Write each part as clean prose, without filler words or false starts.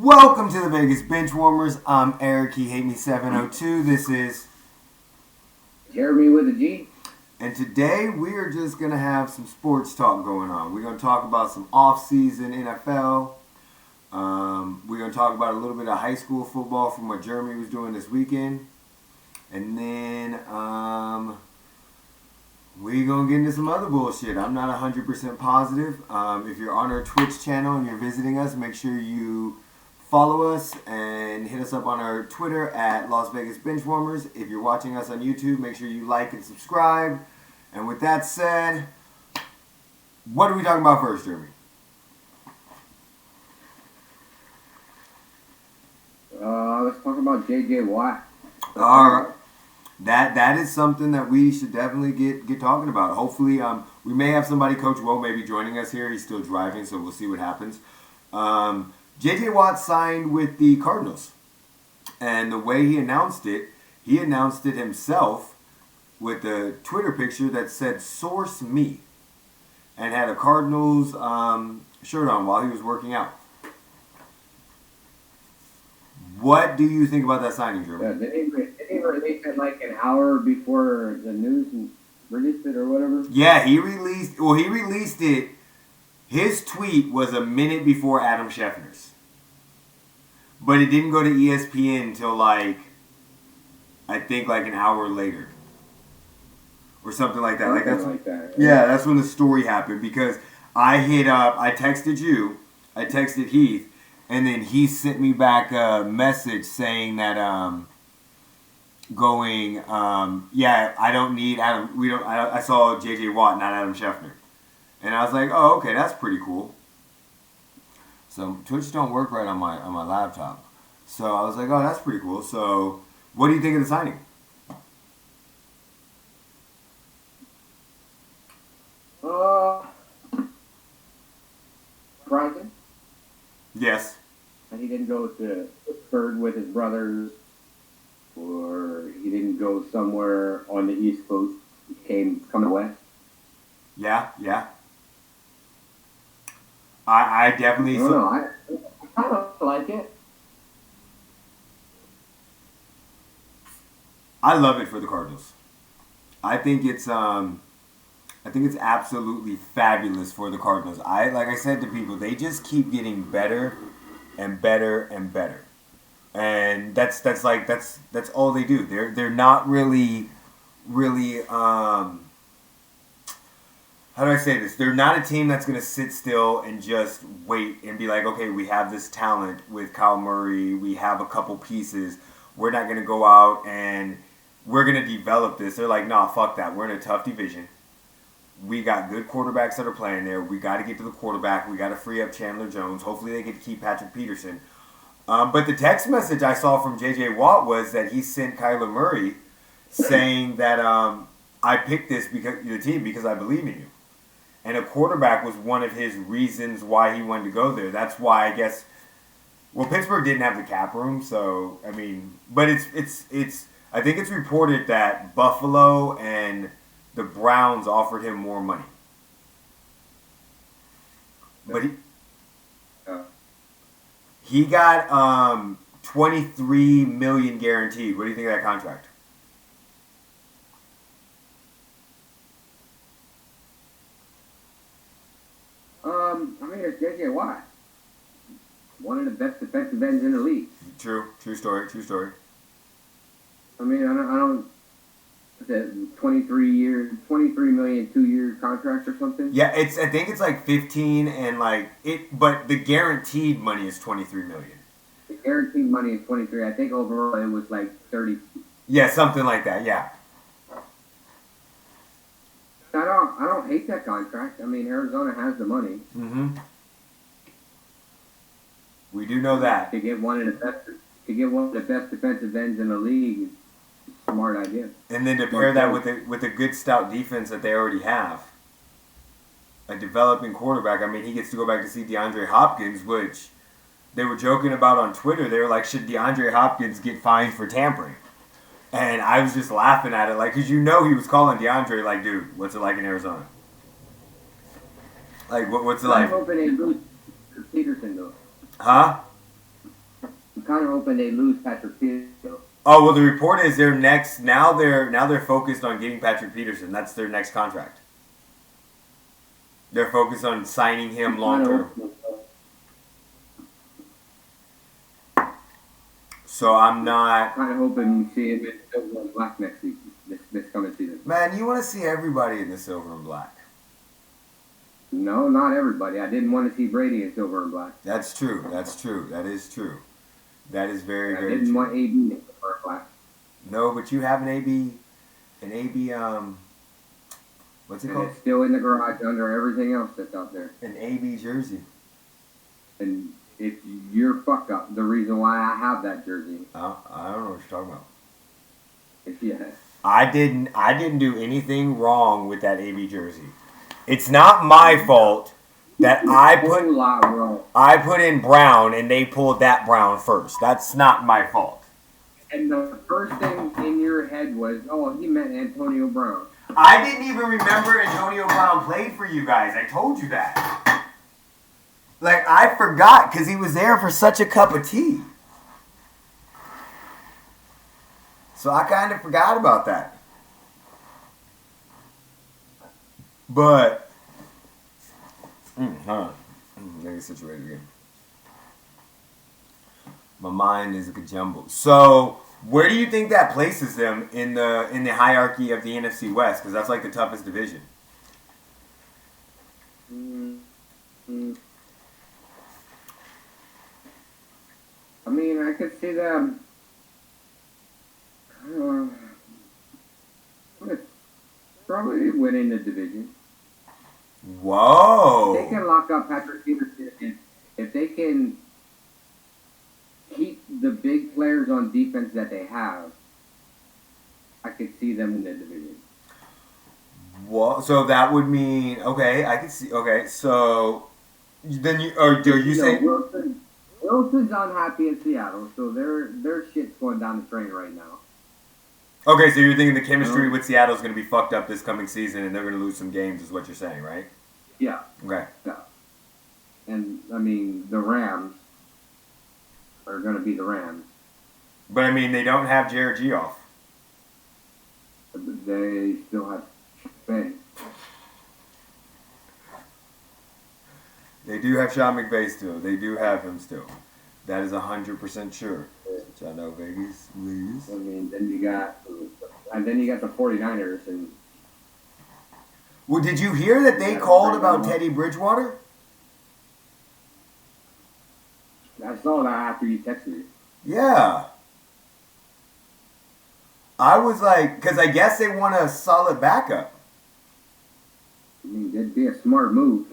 Welcome to the Vegas Benchwarmers. I'm Eric, he hate me 702. This is Geremy with a G. And today we are just going to have some sports talk going on. We're going to talk about some offseason NFL. We're going to talk about a little bit of high school football from what Geremy was doing this weekend. And then we're going to get into some other bullshit. I'm not 100% positive. If you're on our Twitch channel and you're visiting us, make sure you follow us and hit us up on our Twitter at Las Vegas Benchwarmers. If you're watching us on YouTube, make sure you like and subscribe. And with that said, what are we talking about first, Geremy? Let's talk about J.J. Watt. All right. That is something that we should definitely get talking about. Hopefully, we may have somebody, Coach Woe, maybe joining us here. He's still driving, so we'll see what happens. J.J. Watt signed with the Cardinals. And the way he announced it himself with a Twitter picture that said, "Source me," and had a Cardinals shirt on while he was working out. What do you think about that signing, Drew? Yeah, did he release it like an hour before the news released it or whatever? Yeah, he released it. His tweet was a minute before Adam Schefter's. But it didn't go to ESPN until I think an hour later. Or something like that. Yeah, that's when the story happened, because I texted you, I texted Heath, and then he sent me back a message saying that I don't need Adam. I saw J.J. Watt, not Adam Schefter, and I was like, oh, okay, that's pretty cool. So Twitch don't work right on my laptop, so I was like, oh, that's pretty cool. So what do you think of the signing? Surprising. Yes. And he didn't go to Pittsburgh with his brothers, or he didn't go somewhere on the East Coast. He coming west. Yeah. I definitely. I don't know. I kind of like it. I love it for the Cardinals. I think it's absolutely fabulous for the Cardinals. Like I said to people, they just keep getting better and better and better. And that's all they do. They're not really how do I say this? They're not a team that's going to sit still and just wait and be like, okay, we have this talent with Kyle Murray. We have a couple pieces. We're not going to go out and we're going to develop this. They're like, nah, fuck that. We're in a tough division. We got good quarterbacks that are playing there. We got to get to the quarterback. We got to free up Chandler Jones. Hopefully they get to keep Patrick Peterson. But the text message I saw from J.J. Watt was that he sent Kyler Murray saying that I picked the team because I believe in you. And a quarterback was one of his reasons why he wanted to go there. That's why I guess. Well, Pittsburgh didn't have the cap room, so I mean, but it's. I think it's reported that Buffalo and the Browns offered him more money. But he got $23 million guaranteed. What do you think of that contract? I mean, it's J.J. Watt, one of the best defensive ends in the league. True story. I mean, I don't. That 23 million 2-year contract or something. Yeah, I think it's like 15 and but the guaranteed money is 23 million. The guaranteed money is 23. I think overall it was like 30. Yeah, something like that. Yeah. I don't hate that contract. I mean, Arizona has the money. Mm-hmm. We do know that. To get one of the best defensive ends in the league. Smart idea. And then to pair that with a good stout defense that they already have, a developing quarterback. I mean, he gets to go back to see Deandre Hopkins, which they were joking about on Twitter. They were like, should Deandre Hopkins get fined for tampering? And I was just laughing at it, because he was calling Deandre like, dude, what's it like in Arizona? Like, what's it like? I'm hoping they lose Peterson, though. Huh? I'm kind of hoping they lose Patrick Peterson. Oh well, the report is they're next. Now they're focused on getting Patrick Peterson. That's their next contract. They're focused on signing him long term. So I'm not. Kind of hoping we see him in silver and black next season. This coming season. Man, you want to see everybody in the silver and black. No, not everybody. I didn't want to see Brady in silver and black. That's true. That's true. That is true. That is very, very true. I didn't want AB in silver and black. No, but you have an AB, what's it called? It's still in the garage under everything else that's out there. An AB jersey. And if you're fucked up, the reason why I have that jersey. I don't know what you're talking about. Yeah. I didn't do anything wrong with that AB jersey. It's not my fault that I put in brown and they pulled that brown first. That's not my fault. And the first thing in your head was, oh, he meant Antonio Brown. I didn't even remember Antonio Brown played for you guys. I told you that. Like, I forgot because he was there for such a cup of tea. So I kind of forgot about that. But, hold on. Let me get situated again. My mind is a jumble. So, where do you think that places them in the hierarchy of the NFC West? Because that's like the toughest division. I mean, I could see them. Probably winning the division. Whoa! If they can lock up Patrick Peterson, if they can keep the big players on defense that they have, I could see them in the division. What? So that would mean I could see. Okay, so then are you saying Wilson's unhappy in Seattle, so their shit's going down the drain right now. Okay, so you're thinking the chemistry with Seattle is going to be fucked up this coming season, and they're going to lose some games, is what you're saying, right? Yeah. Okay. Yeah. And I mean, the Rams are going to be the Rams. But I mean, they don't have Jared Goff. They still have Bay. They do have Sean McVay still. They do have him still. That is 100% sure. Shout out Vegas, please. I mean, then you got the 49ers and. Well, did you hear that they called about Teddy Bridgewater? I saw that after you texted me. Yeah. I was like, because I guess they want a solid backup. I mean, that'd be a smart move.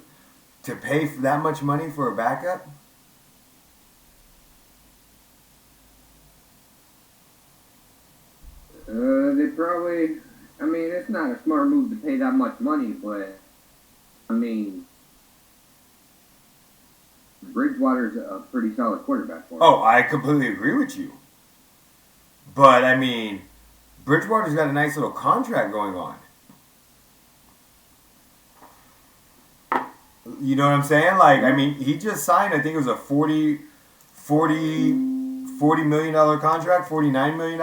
To pay for that much money for a backup? They probably. I mean, it's not a smart move to pay that much money, but I mean, Bridgewater's a pretty solid quarterback for him. Oh, I completely agree with you. But I mean, Bridgewater's got a nice little contract going on. You know what I'm saying? Like, I mean, he just signed, I think it was a $40 million contract, $49 million.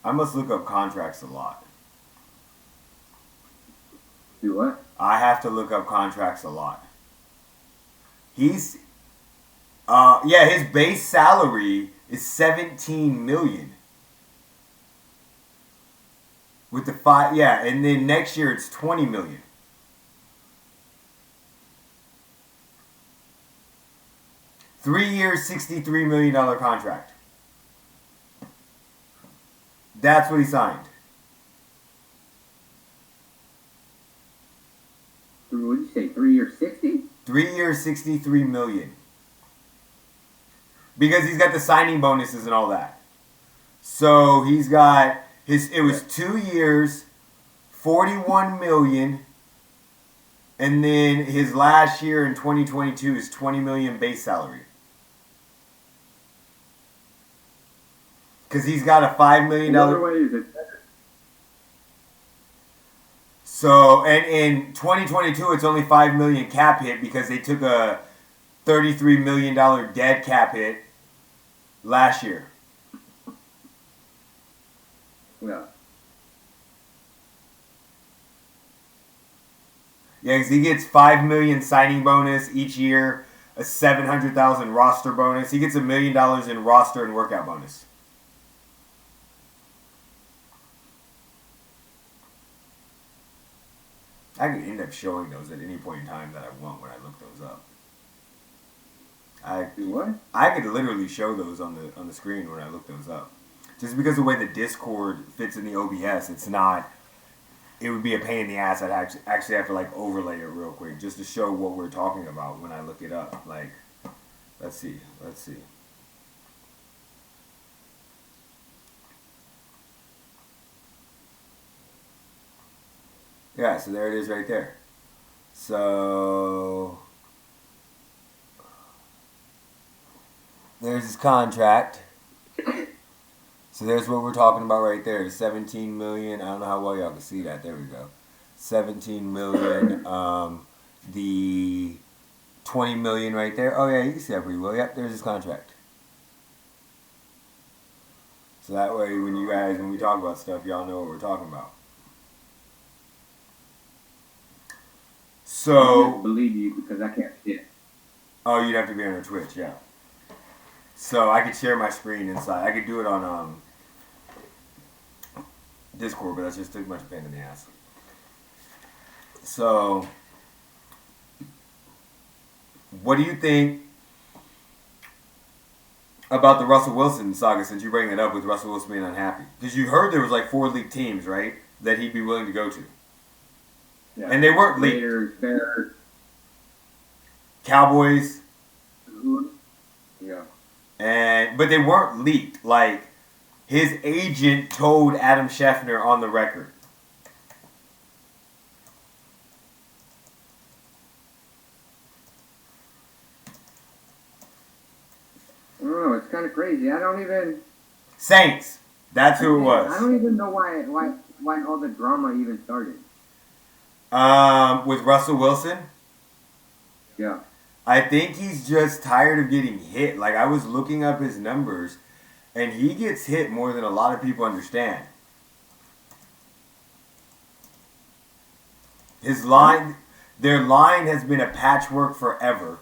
I must look up contracts a lot. Do what? I have to look up contracts a lot. His base salary is $17 million. With the and then next year it's $20 million. Three-year, $63 million contract. That's what he signed. What did you say? 3 years, 60? 3 years, $63 million. Because he's got the signing bonuses and all that. So he's got it was 2 years, $41 million, and then his last year in 2022 is $20 million base salary. Because he's got a $5 million. So, and in 2022, it's only $5 million cap hit because they took a $33 million dead cap hit last year. Yeah. Yeah, because he gets $5 million signing bonus each year, a $700,000 roster bonus. He gets $1 million in roster and workout bonus. I could end up showing those at any point in time that I want when I look those up. I could literally show those on the screen when I look those up. Just because of the way the Discord fits in the OBS, it's not. It would be a pain in the ass. I'd actually have to like overlay it real quick just to show what we're talking about when I look it up. Like, let's see. Yeah, so there it is right there. So there's his contract. So there's what we're talking about right there. The $17 million. I don't know how well y'all can see that. There we go. $17 million. The $20 million right there. Oh yeah, you can see that pretty well. Yep, there's his contract. So that way, when we talk about stuff, y'all know what we're talking about. So I don't believe you because I can't see it. Oh, you'd have to be on Twitch, yeah. So I could share my screen inside. I could do it on Discord, but that's just too much pain in the ass. So, what do you think about the Russell Wilson saga since you bring it up with Russell Wilson being unhappy? Because you heard there was like 4 league teams, right, that he'd be willing to go to. Yeah. And they weren't leaked. Raiders, Bears, Cowboys. Yeah. But they weren't leaked. Like, his agent told Adam Schefter on the record. Oh, it's kind of crazy. I don't even... Saints. That's who it was. I don't even know why all the drama even started. With Russell Wilson? Yeah. I think he's just tired of getting hit. Like, I was looking up his numbers, and he gets hit more than a lot of people understand. Their line has been a patchwork forever.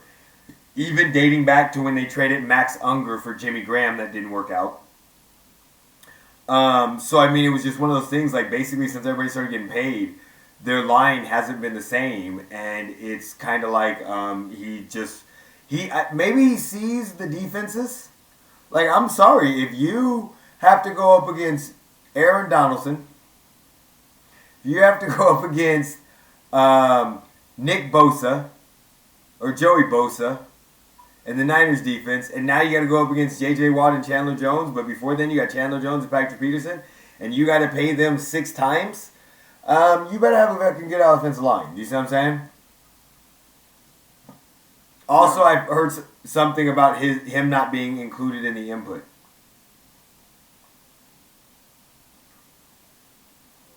Even dating back to when they traded Max Unger for Jimmy Graham, that didn't work out. So, I mean, it was just one of those things, like, basically since everybody started getting paid, their line hasn't been the same, and it's kind of like maybe he sees the defenses. Like, I'm sorry, if you have to go up against Aaron Donaldson, you have to go up against Nick Bosa or Joey Bosa and the Niners defense, and now you got to go up against J.J. Watt and Chandler Jones, but before then you got Chandler Jones and Patrick Peterson, and you got to pay them 6 times. You better have a fucking good offensive line. You see what I'm saying? Also, I've heard something about him not being included in the input.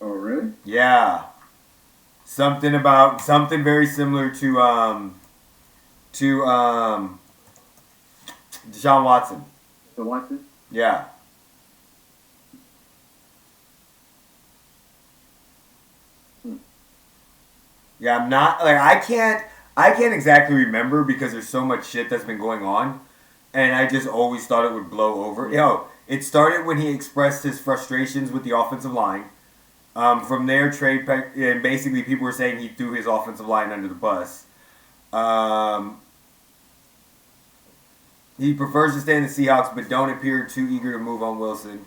Oh, really? Yeah. Something very similar to Deshaun Watson. So Watson? Yeah. Yeah, I'm not like I can't exactly remember because there's so much shit that's been going on, and I just always thought it would blow over. It started when he expressed his frustrations with the offensive line. From there, and basically people were saying he threw his offensive line under the bus. He prefers to stay in the Seahawks, but don't appear too eager to move on Wilson.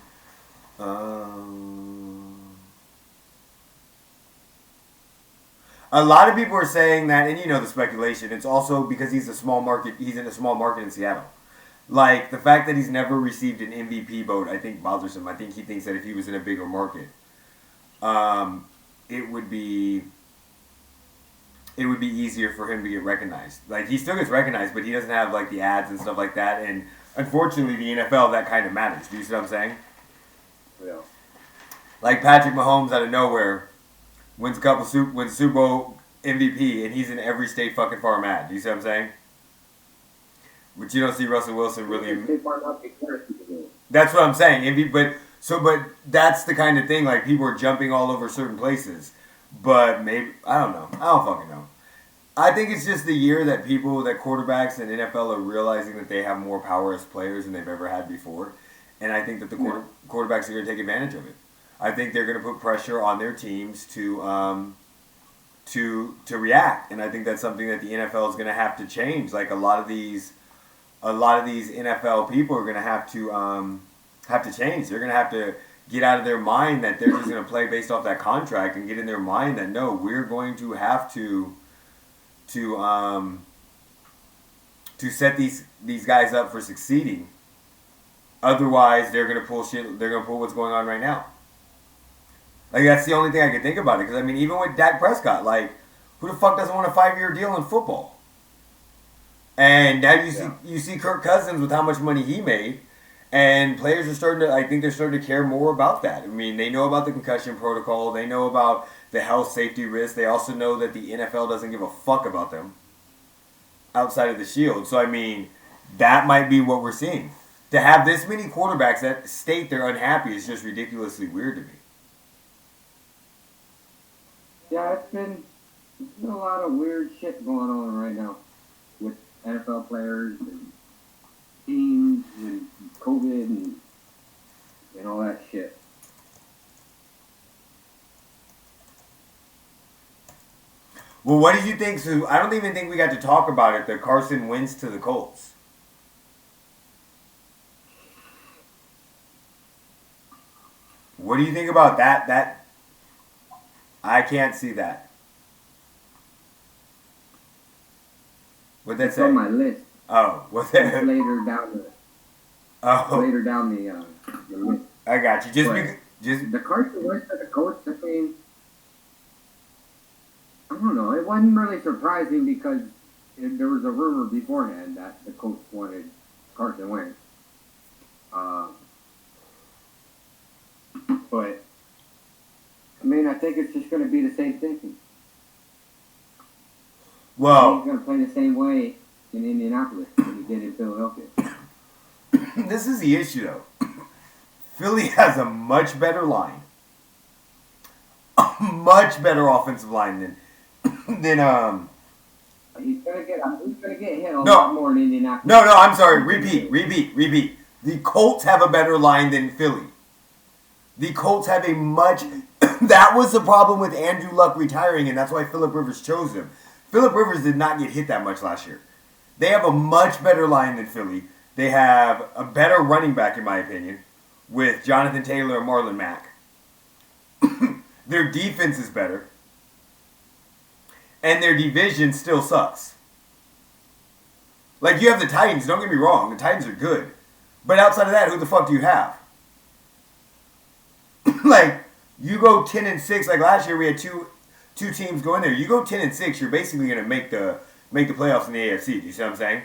A lot of people are saying that, and you know the speculation, it's also because he's in a small market in Seattle. Like, the fact that he's never received an MVP vote, I think bothers him. I think he thinks that if he was in a bigger market, it would be easier for him to get recognized. Like, he still gets recognized, but he doesn't have, like, the ads and stuff like that, and unfortunately, the NFL, that kind of matters. Do you see what I'm saying? Yeah. Like, Patrick Mahomes out of nowhere wins Super Bowl MVP, and he's in every state fucking farm ad. Do you see what I'm saying? But you don't see Russell Wilson really. That's what I'm saying. But that's the kind of thing. Like, people are jumping all over certain places. But maybe I don't know. I don't fucking know. I think it's just the year that quarterbacks in NFL are realizing that they have more power as players than they've ever had before, and I think that the quarterbacks are going to take advantage of it. I think they're going to put pressure on their teams to react, and I think that's something that the NFL is going to have to change. Like, a lot of these NFL people are going to have to change. They're going to have to get out of their mind that they're just going to play based off that contract, and get in their mind that no, we're going to have to set these guys up for succeeding. Otherwise, they're gonna pull shit. They're gonna pull what's going on right now. Like, that's the only thing I can think about it. Because I mean, even with Dak Prescott, like, who the fuck doesn't want a 5-year deal in football? And now you see Kirk Cousins with how much money he made, and players are starting to. I think they're starting to care more about that. I mean, they know about the concussion protocol. They know about the health safety risk. They also know that the NFL doesn't give a fuck about them outside of the shield. So, I mean, that might be what we're seeing. To have this many quarterbacks that state they're unhappy is just ridiculously weird to me. Yeah, it's been a lot of weird shit going on right now with NFL players and teams and COVID and all that shit. Well, what did you think? So I don't even think we got to talk about it. The Carson Wentz to the Colts. What do you think about that? I can't see that. What'd that say? It's on my list. Oh, what's that? Later down the list. I got you. Just the Carson Wentz to the Colts. I mean, I don't know. It wasn't really surprising because there was a rumor beforehand that the Colts wanted Carson Wentz. But, I mean, I think it's just going to be the same thing. Well, he's going to play the same way in Indianapolis than he did in Philadelphia. This is the issue, though. Philly has a much better line. A much better offensive line than He's gonna get hit a lot more in Indianapolis. No, I'm sorry. Repeat. The Colts have a better line than Philly. The Colts have a much. That was the problem with Andrew Luck retiring, and that's why Phillip Rivers chose him. Phillip Rivers did not get hit that much last year. They have a much better line than Philly. They have a better running back, in my opinion, with Jonathan Taylor and Marlon Mack. Their defense is better. And their division still sucks. Like, you have the Titans, don't get me wrong, the Titans are good. But outside of that, who the fuck do you have? Like, you go 10-6, like last year we had two teams go in there. You go 10-6, you're basically going to make the playoffs in the AFC. Do you see what I'm saying?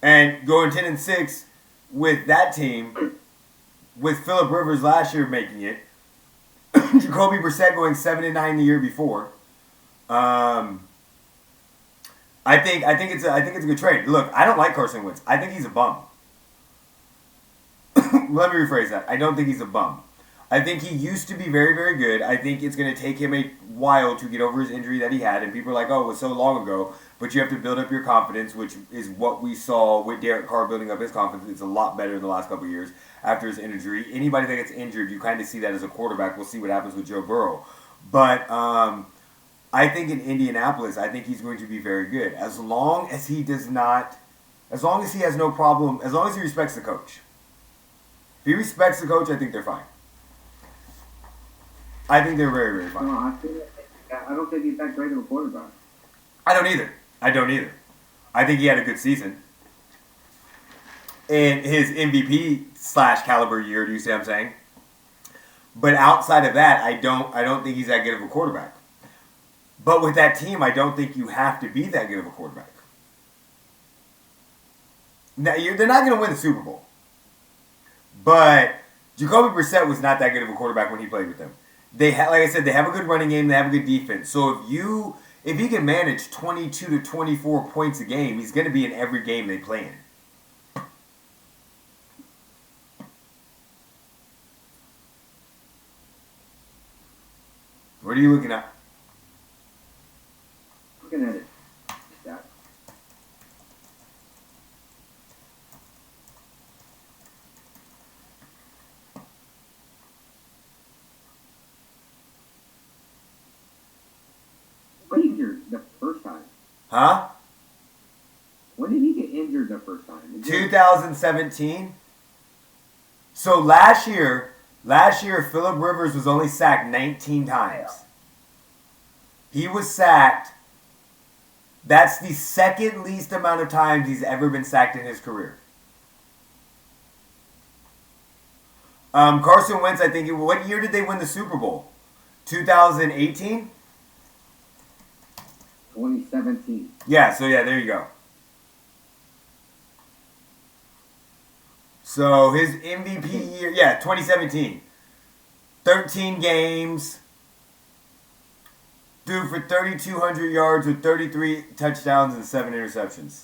And going 10-6 with that team, with Phillip Rivers last year making it, Jacoby Brissett going 7-9 the year before. I think it's a good trade. Look, I don't like Carson Wentz. I think he's a bum. Let me rephrase that. I don't think he's a bum. I think he used to be very, very good. I think it's going to take him a while to get over his injury that he had. And people are like, oh, it was so long ago. But you have to build up your confidence, which is what we saw with Derek Carr building up his confidence. It's a lot better in the last couple of years after his injury. Anybody that gets injured, you kind of see that as a quarterback. We'll see what happens with Joe Burrow. But I think in Indianapolis, I think he's going to be very good. As long as he has no problem, as long as he respects the coach. If he respects the coach, I think they're fine. I think they're very, very fine. No, I don't think he's that great of a quarterback. I don't either. I think he had a good season. In his MVP/caliber year, do you see what I'm saying? But outside of that, I don't think he's that good of a quarterback. But with that team, I don't think you have to be that good of a quarterback. Now, they're not going to win the Super Bowl. But Jacoby Brissett was not that good of a quarterback when he played with them. like I said, they have a good running game. They have a good defense. So if he can manage 22 to 24 points a game, he's going to be in every game they play in. What are you looking at? Looking at it. Stats. When did he get injured the first time? Huh? When did he get injured the first time? 2017. So last year, Phillip Rivers was only sacked 19 times. He was sacked. That's the second least amount of times he's ever been sacked in his career. Carson Wentz, I think, what year did they win the Super Bowl? 2018? 2017. Yeah, so yeah, there you go. So his MVP year, 2017. 13 games. Threw for 3,200 yards with 33 touchdowns and 7 interceptions.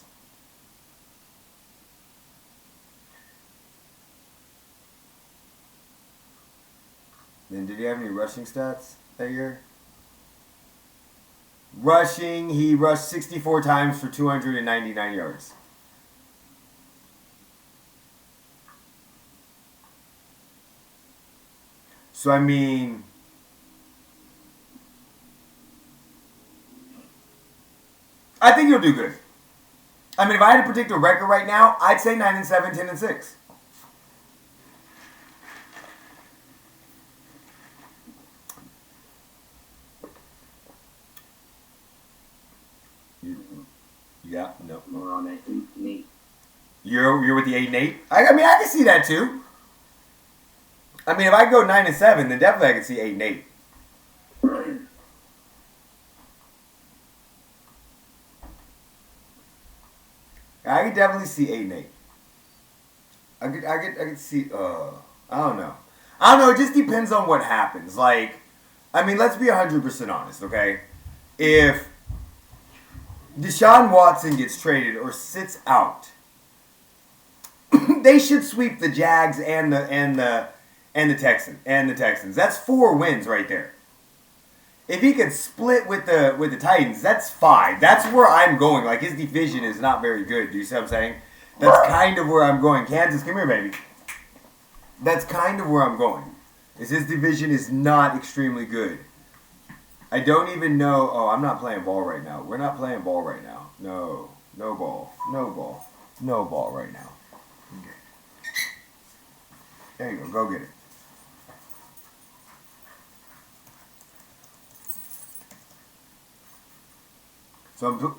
Then did he have any rushing stats that year? Rushing, he rushed 64 times for 299 yards. So, I mean, I think he'll do good. I mean, if I had to predict a record right now, I'd say 9-7, 10-6. Yeah, no. We're on that 8-8. You're with the 8-8? I mean, I can see that too. I mean, if I go 9-7, then definitely I can see 8-8. I could definitely see 8-8. I could see. I don't know. It just depends on what happens. Like, I mean, let's be 100% honest, okay? If Deshaun Watson gets traded or sits out, they should sweep the Jags and the Texans. That's 4 wins right there. If he could split with the Titans, that's 5. That's where I'm going. Like, his division is not very good. Do you see what I'm saying? That's kind of where I'm going. Kansas, come here, baby. That's kind of where I'm going. Is his division is not extremely good. I don't even know. Oh, I'm not playing ball right now. We're not playing ball right now. No ball. No ball right now. Okay. There you go. Go get it. So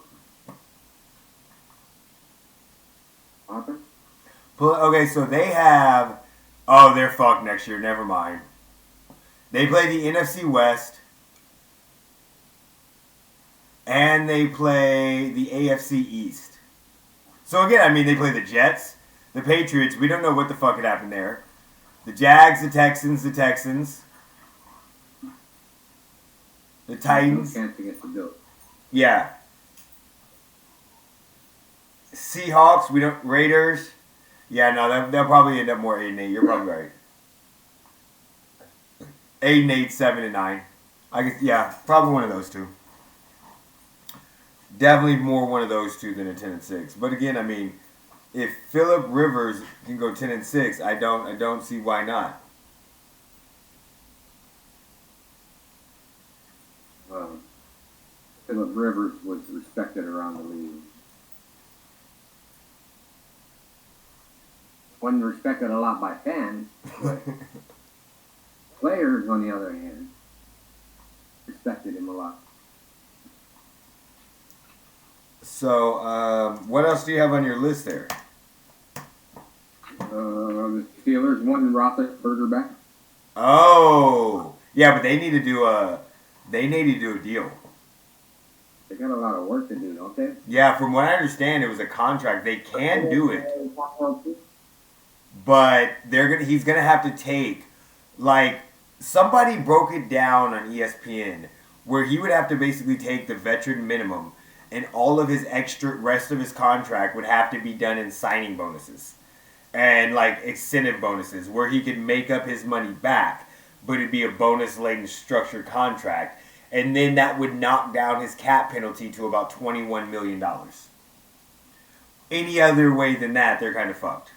okay, so they have. Oh, they're fucked next year. Never mind. They play the NFC West. And they play the AFC East. So again, I mean, they play the Jets, the Patriots. We don't know what the fuck had happened there. The Jags, the Texans, the Titans. Chance against the Bills. Yeah. Seahawks, Raiders. Yeah, no, they'll probably end up more 8-8. You're probably right. 8-8, 7-9. I guess, yeah, probably one of those two. Definitely more one of those two than a 10-6. But again, I mean, if Phillip Rivers can go 10-6, I don't see why not. Phillip Rivers was respected around the league. Wasn't respected a lot by fans, but players, on the other hand, respected him a lot. So, what else do you have on your list there? The Steelers wanting Roethlisberger back. Oh, yeah, but they need to do a deal. They got a lot of work to do, don't they? Yeah, from what I understand, it was a contract. They can do it, but he's gonna have to take like somebody broke it down on ESPN where he would have to basically take the veteran minimum and all of his extra rest of his contract would have to be done in signing bonuses and like incentive bonuses where he could make up his money back, but it'd be a bonus-laden structured contract. And then that would knock down his cap penalty to about $21 million. Any other way than that, they're kind of fucked.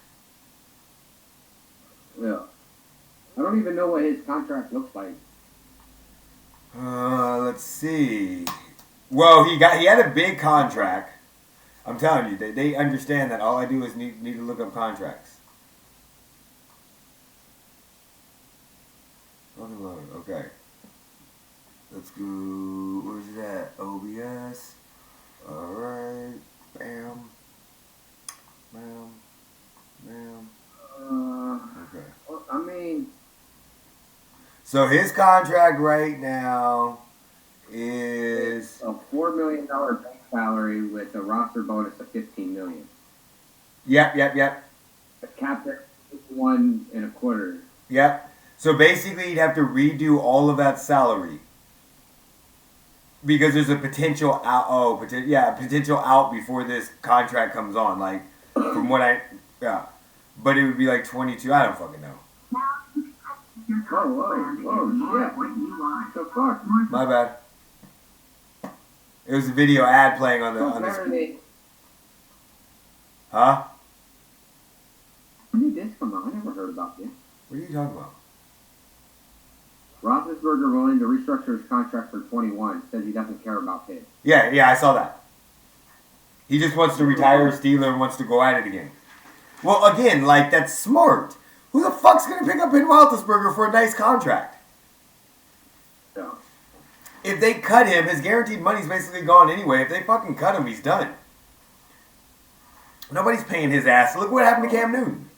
Yeah. I don't even know what his contract looks like. Let's see. Well, he had a big contract. I'm telling you, they understand that all I do is need to look up contracts. Okay. Let's go. Where's it at? OBS. Alright. Bam. Bam. Bam. Okay. Well, I mean... So his contract right now is... a $4 million base salary with a roster bonus of $15 million. Yep. A cap at $1.25. Yep. So basically you'd have to redo all of that salary. Because there's a potential out. Potential out before this contract comes on. Like, from what but it would be like 22. I don't fucking know. Whoa, shit. The fuck? My bad. It was a video ad playing on the. Huh? When did this come out? I never heard about this. What are you talking about? Roethlisberger willing to restructure his contract for 21. Says he doesn't care about this. Yeah, I saw that. He just wants to retire a Steeler and wants to go at it again. Well, again, like, that's smart. Who the fuck's going to pick up Ben Roethlisberger for a nice contract? Yeah. If they cut him, his guaranteed money's basically gone anyway. If they fucking cut him, he's done. Nobody's paying his ass. Look what happened to Cam Newton.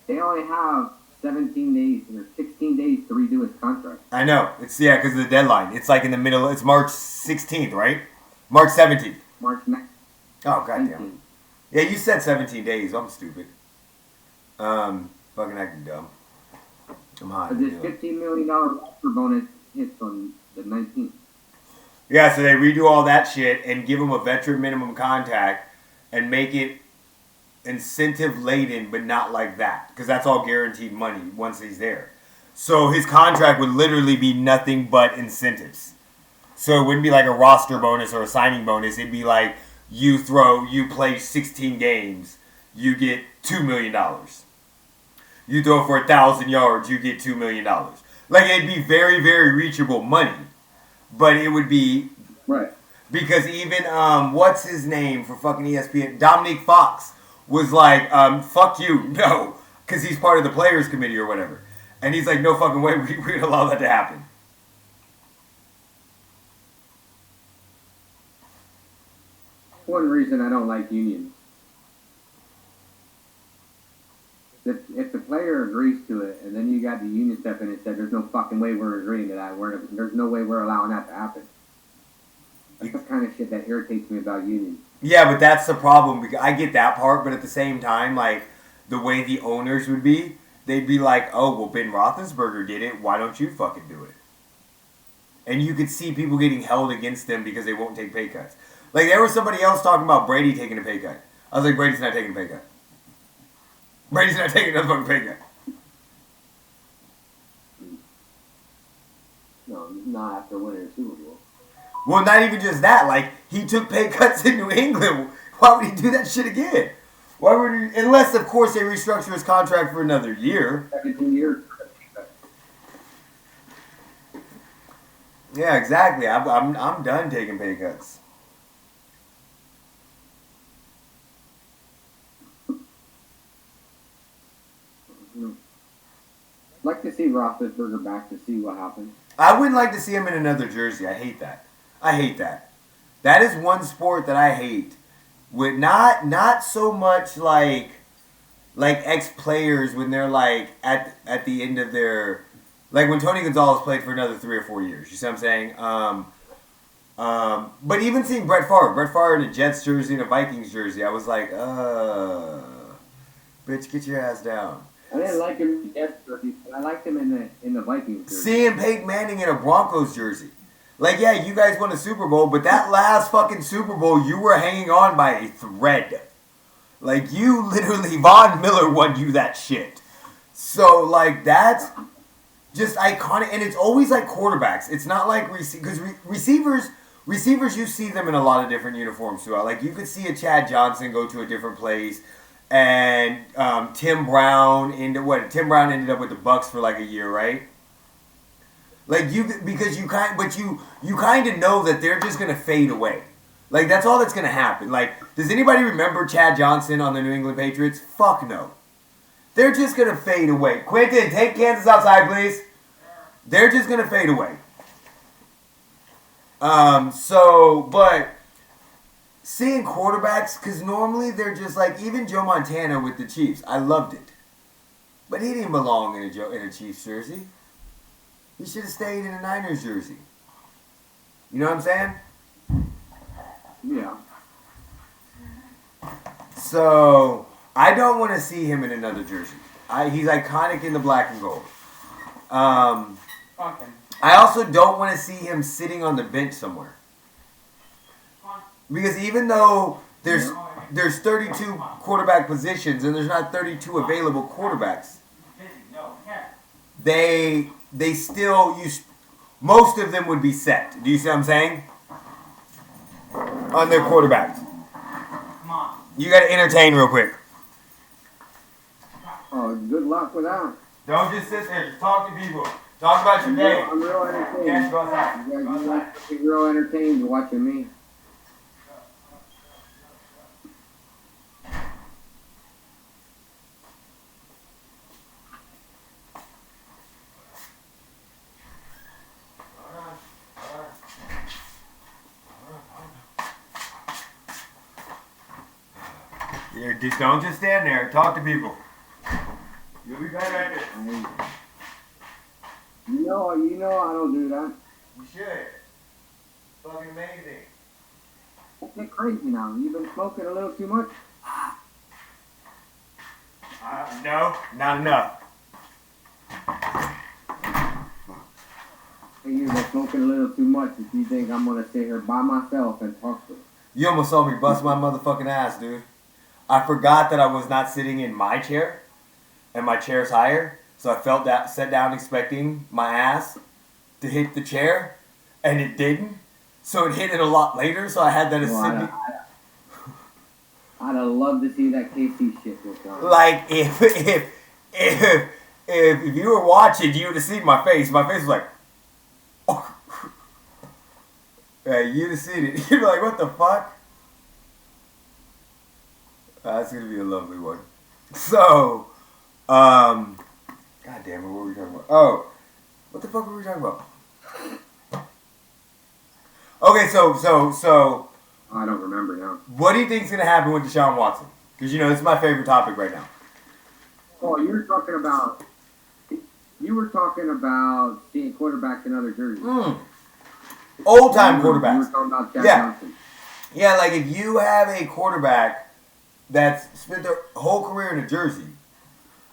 They only have 17 days or 16 days to redo his contract. I know. It's because of the deadline. It's like in the middle. It's March 16th, right? March 17th. March 9th. Oh, goddamn. Yeah, you said 17 days. I'm stupid. Fucking acting dumb. I'm high. But this $15 million roster bonus hits on the 19th. Yeah, so they redo all that shit and give him a veteran minimum contract and make it incentive laden, but not like that, because that's all guaranteed money once he's there. So his contract would literally be nothing but incentives. So it wouldn't be like a roster bonus or a signing bonus. It'd be like you play 16 games, you get $2 million. You throw for 1,000 yards, you get $2 million. Like, it'd be very, very reachable money, but it would be right, because even what's his name for fucking ESPN, Dominique Fox, was like, fuck you, no, because he's part of the players committee or whatever. And he's like, no fucking way, we'd allow that to happen. one reason I don't like unions. If the player agrees to it, and then you got the union step in and said, there's no fucking way we're agreeing to that, there's no way we're allowing that to happen. That's the kind of shit that irritates me about unions. Yeah, but that's the problem. Because I get that part, but at the same time, like, the way the owners would be, they'd be like, oh, well, Ben Roethlisberger did it, why don't you fucking do it? And you could see people getting held against them because they won't take pay cuts. Like, there was somebody else talking about Brady taking a pay cut. I was like, Brady's not taking a pay cut. Brady's not taking another fucking pay cut. No, not after winning a Super Bowl. Well, not even just that. Like, he took pay cuts in New England. Why would he do that shit again? Why would he? Unless, of course, they restructure his contract for another year. Every 2 years. Yeah, exactly. I'm done taking pay cuts. I'd like to see Roethlisberger back to see what happens. I wouldn't like to see him in another jersey. I hate that. That is one sport that I hate. With not so much like ex-players when they're like at the end of their, like when Tony Gonzalez played for another 3 or 4 years. You see what I'm saying? But even seeing Brett Favre in a Jets jersey and a Vikings jersey, I was like, bitch, get your ass down. I didn't like him in the Jets jersey, but I liked him in the Vikings jersey. Seeing Peyton Manning in a Broncos jersey. Like, yeah, you guys won a Super Bowl, but that last fucking Super Bowl, you were hanging on by a thread. Like, you literally, Von Miller won you that shit. So, like, that's just iconic. And it's always like quarterbacks. It's not like because receivers, you see them in a lot of different uniforms throughout. Like, you could see a Chad Johnson go to a different place. And Tim Brown ended up with the Bucks for like a year, right? Like you kind of know that they're just gonna fade away. Like that's all that's gonna happen. Like, does anybody remember Chad Johnson on the New England Patriots? Fuck no. They're just gonna fade away. Quentin, take Kansas outside, please. They're just gonna fade away. But seeing quarterbacks, because normally they're just like, even Joe Montana with the Chiefs, I loved it. But he didn't belong in a Chiefs jersey. He should have stayed in a Niners jersey. You know what I'm saying? Yeah. So, I don't want to see him in another jersey. He's iconic in the black and gold. I also don't want to see him sitting on the bench somewhere. Because even though there's 32 quarterback positions and there's not 32 available quarterbacks, they still most of them would be set. Do you see what I'm saying? On their quarterback. You got to entertain real quick. Oh, good luck with that. Don't just sit there. Just talk to people. Talk about your day. I'm real entertained. Can't go outside. You guys must be real entertained watching me. Don't just stand there. Talk to people. You'll be better at this. You know I don't do that. You should. Fucking amazing. Don't get crazy now. You've been smoking a little too much? No, not enough. You've been smoking a little too much if you think I'm going to sit here by myself and talk to you. You almost saw me bust my motherfucking ass, dude. I forgot that I was not sitting in my chair, and my chair's higher, so I sat down expecting my ass to hit the chair, and it didn't. So it hit it a lot later, so I had that acidity. I'd have loved to see that KC shit go down. Like, if you were watching, you would have seen my face. My face was like, oh. Yeah, you'd have seen it. You'd be like, what the fuck? That's going to be a lovely one. So, God damn it, what were we talking about? Oh, what the fuck were we talking about? Okay, so. I don't remember now. What do you think is going to happen with Deshaun Watson? Because, this is my favorite topic right now. Oh, you were talking about seeing quarterbacks in other jerseys. Old-time quarterbacks. You were talking about Chad Johnson. Yeah, like if you have a quarterback that's spent their whole career in a jersey,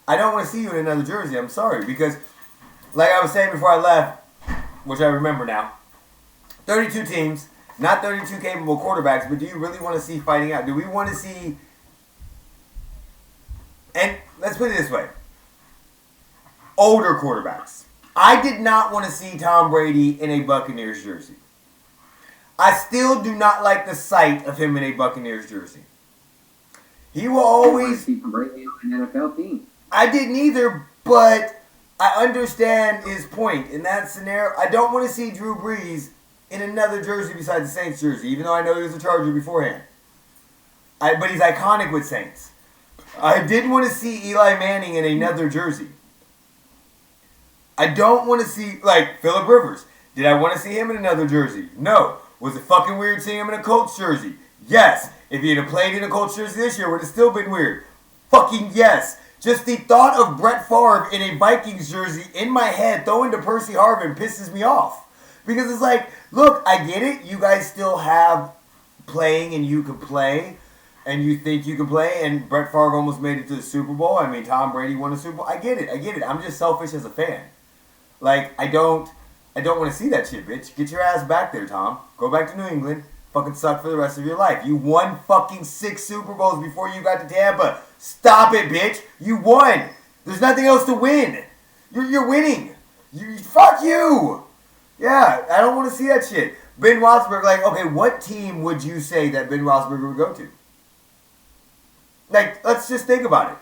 I don't want to see you in another jersey. I'm sorry. Because, like I was saying before I left, which I remember now, 32 teams, not 32 capable quarterbacks, but do you really want to see fighting out? Do we want to see... And let's put it this way. Older quarterbacks. I did not want to see Tom Brady in a Buccaneers jersey. I still do not like the sight of him in a Buccaneers jersey. He will always... see Tom Brady on an NFL team. I didn't either, but I understand his point. In that scenario, I don't want to see Drew Brees in another jersey besides the Saints jersey, even though I know he was a Charger beforehand. But he's iconic with Saints. I didn't want to see Eli Manning in another jersey. I don't want to see, like, Phillip Rivers. Did I want to see him in another jersey? No. Was it fucking weird seeing him in a Colts jersey? Yes. If he had played in a Colts jersey this year, would it still been weird? Fucking yes. Just the thought of Brett Favre in a Vikings jersey in my head throwing to Percy Harvin pisses me off. Because it's like, look, I get it. You guys still have playing and you can play. and you think you can play, and Brett Favre almost made it to the Super Bowl. I mean, Tom Brady won a Super Bowl. I get it. I'm just selfish as a fan. Like, I don't want to see that shit, bitch. Get your ass back there, Tom. Go back to New England. Fucking suck for the rest of your life. You won fucking 6 Super Bowls before you got to Tampa. Stop it, bitch. You won. There's nothing else to win. You're winning. Fuck you. Yeah, I don't want to see that shit. Ben Roethlisberger, like, okay, what team would you say that Ben Roethlisberger would go to? Like, let's just think about it.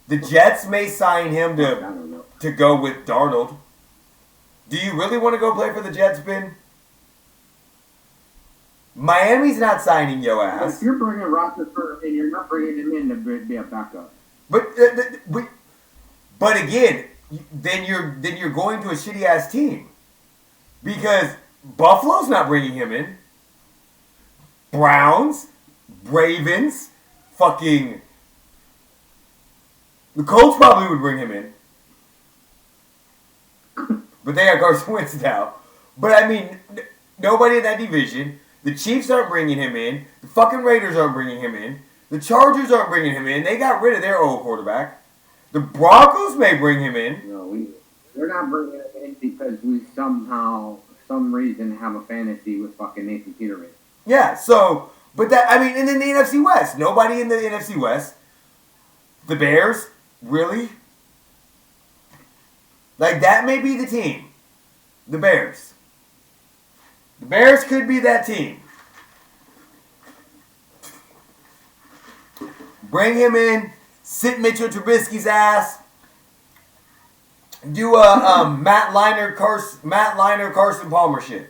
The Jets may sign him to go with Darnold. Do you really want to go play for the Jets, Ben? Miami's not signing your ass. If you're bringing Roethlisberger in, you're not bringing him in to be a backup. But again, then you're going to a shitty ass team because Buffalo's not bringing him in. Browns, Ravens, fucking the Colts probably would bring him in, but they got Carson Wentz now. But I mean, nobody in that division. The Chiefs aren't bringing him in. The fucking Raiders aren't bringing him in. The Chargers aren't bringing him in. They got rid of their old quarterback. The Broncos may bring him in. No, we're not bringing him in because we somehow, some reason, have a fantasy with fucking Nathan Peterman. Yeah, so, but that, I mean, and then the NFC West. Nobody in the NFC West. The Bears? Really? Like, that may be the team. The Bears. The Bears could be that team. Bring him in, sit Mitchell Trubisky's ass, do a Matt Leinart, Carson Palmer shit.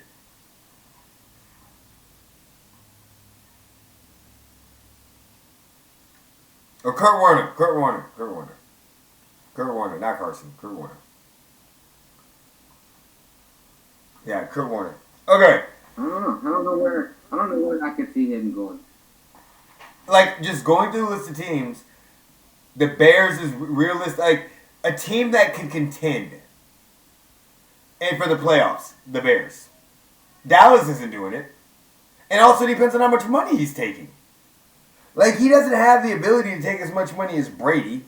Or Kurt Warner, not Carson, Kurt Warner. Yeah, Kurt Warner. Okay. I don't know where I could see him going. Like, just going through the list of teams, the Bears is realistic. Like, a team that can contend. And for the playoffs, the Bears. Dallas isn't doing it. And also depends on how much money he's taking. Like, he doesn't have the ability to take as much money as Brady.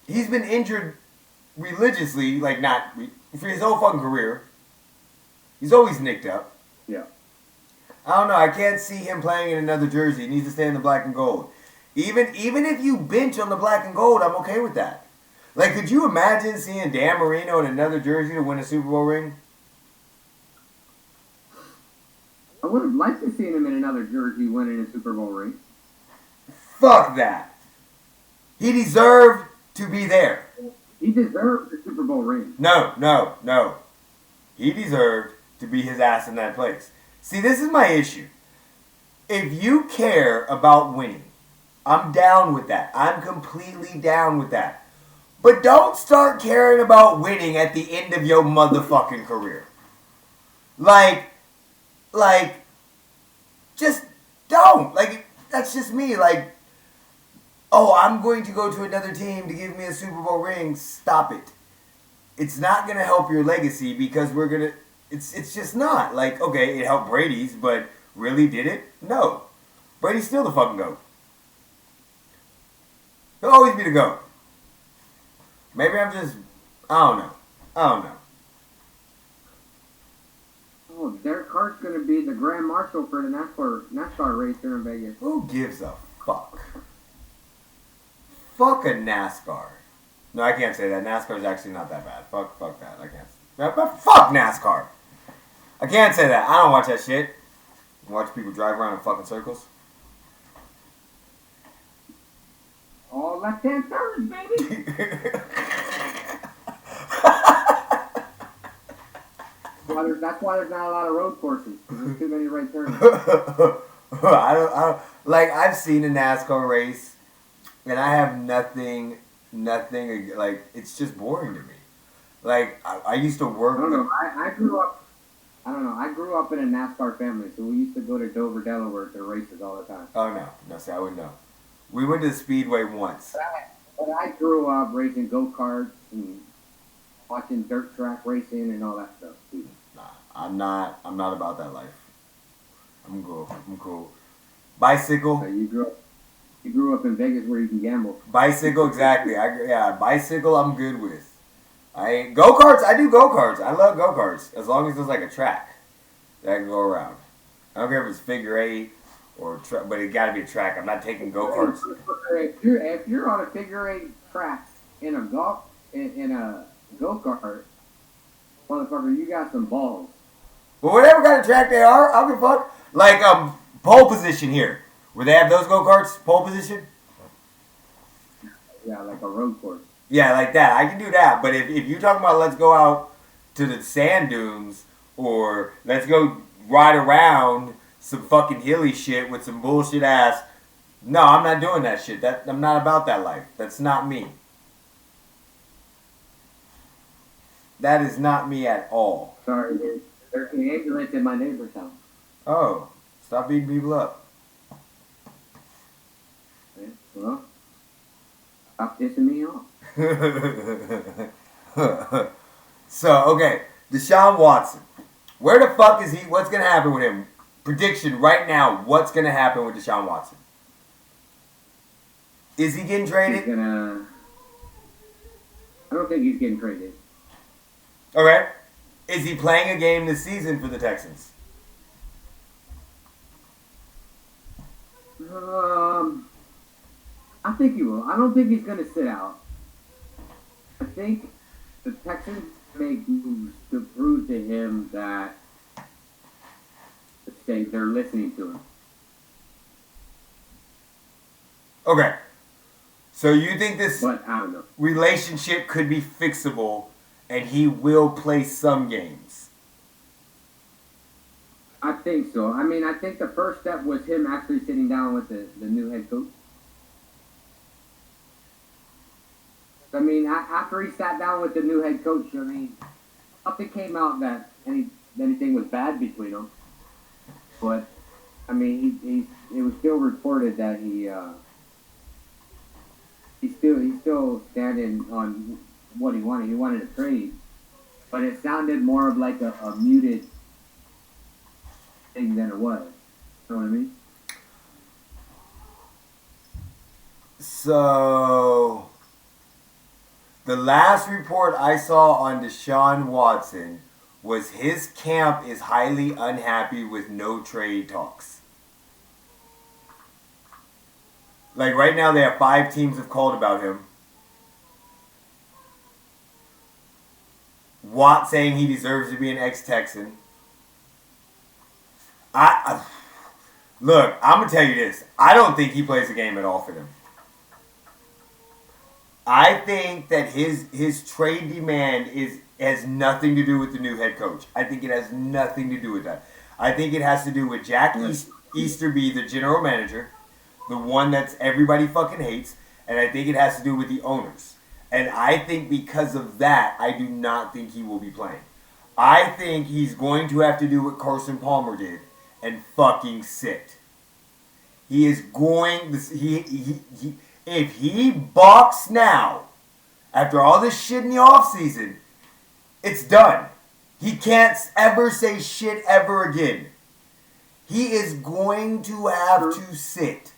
He's been injured religiously, like, for his whole fucking career. He's always nicked up. Yeah. I don't know. I can't see him playing in another jersey. He needs to stay in the black and gold. Even if you bench on the black and gold, I'm okay with that. Like, could you imagine seeing Dan Marino in another jersey to win a Super Bowl ring? I would have liked to see him in another jersey winning a Super Bowl ring. Fuck that. He deserved to be there. He deserved the Super Bowl ring. No. He deserved to be his ass in that place. See, this is my issue. If you care about winning, I'm down with that. I'm completely down with that. But don't start caring about winning at the end of your motherfucking career. Like, just don't. Like, that's just me. Like, oh, I'm going to go to another team to give me a Super Bowl ring. Stop it. It's not going to help your legacy because we're going to... It's just not. Like, okay, it helped Brady's, but really did it? No. Brady's still the fucking GOAT. He'll always be the GOAT. Maybe I'm just... I don't know. Oh, Derek Carr's going to be the Grand Marshal for the NASCAR race here in Vegas. Who gives a fuck? Fuck a NASCAR. No, I can't say that. NASCAR is actually not that bad. Fuck that. I can't. But fuck NASCAR. I can't say that. I don't watch that shit. Watch people drive around in fucking circles. All left-hand turns, baby. That's why there's not a lot of road courses. There's too many right turns. I don't. Like, I've seen a NASCAR race, and I have nothing. Like, it's just boring to me. Like, I used to work. I don't know. I grew up. I don't know. I grew up in a NASCAR family, so we used to go to Dover, Delaware to races all the time. Oh no. See, I wouldn't know. We went to the Speedway once. But I grew up racing go-karts and watching dirt track racing and all that stuff too. Nah, I'm not about that life. I'm cool. I'm cool. Bicycle. So you grew up in Vegas where you can gamble. Bicycle, exactly. Bicycle I'm good with. Go-karts, I do go-karts. I love go-karts. As long as there's like a track that I can go around. I don't care if it's figure eight or but it gotta be a track. I'm not taking go-karts. If you're on a figure eight track in a go-kart, motherfucker, you got some balls. Well, whatever kind of track they are, I'll give a fuck. Like pole position here. Where they have those go-karts, pole position? Yeah, like a road course. Yeah, like that. I can do that. But if you're talking about let's go out to the sand dunes or let's go ride around some fucking hilly shit with some bullshit ass, no, I'm not doing that shit. I'm not about that life. That's not me. That is not me at all. Sorry, there's an ambulance in my neighbor's house. Oh, stop beating people up. Well, stop pissing me off. So, okay, Deshaun Watson. Where the fuck is he? What's going to happen with him? Prediction right now, what's going to happen with Deshaun Watson? Is he getting traded? I don't think he's getting traded. Okay. Is he playing a game this season for the Texans? I think he will. I don't think he's going to sit out. I think the Texans make moves to prove to him that they're listening to him. Okay. So you think this but I don't know. Relationship could be fixable and he will play some games? I think so. I mean, I think the first step was him actually sitting down with the new head coach. I mean, after he sat down with the new head coach, I mean, nothing came out that anything was bad between them. But, I mean, it was still reported that he's still standing on what he wanted. He wanted a trade. But it sounded more of like a muted thing than it was. You know what I mean? So, the last report I saw on Deshaun Watson was his camp is highly unhappy with no trade talks. Like right now they have 5 teams have called about him. Watt saying he deserves to be an ex-Texan. Look, I'm going to tell you this. I don't think he plays a game at all for them. I think that his trade demand has nothing to do with the new head coach. I think it has nothing to do with that. I think it has to do with Jack Easterby, the general manager, the one that everybody fucking hates, and I think it has to do with the owners. And I think because of that, I do not think he will be playing. I think he's going to have to do what Carson Palmer did and fucking sit. He is going. If he balks now, after all this shit in the offseason, it's done. He can't ever say shit ever again. He is going to have to sit.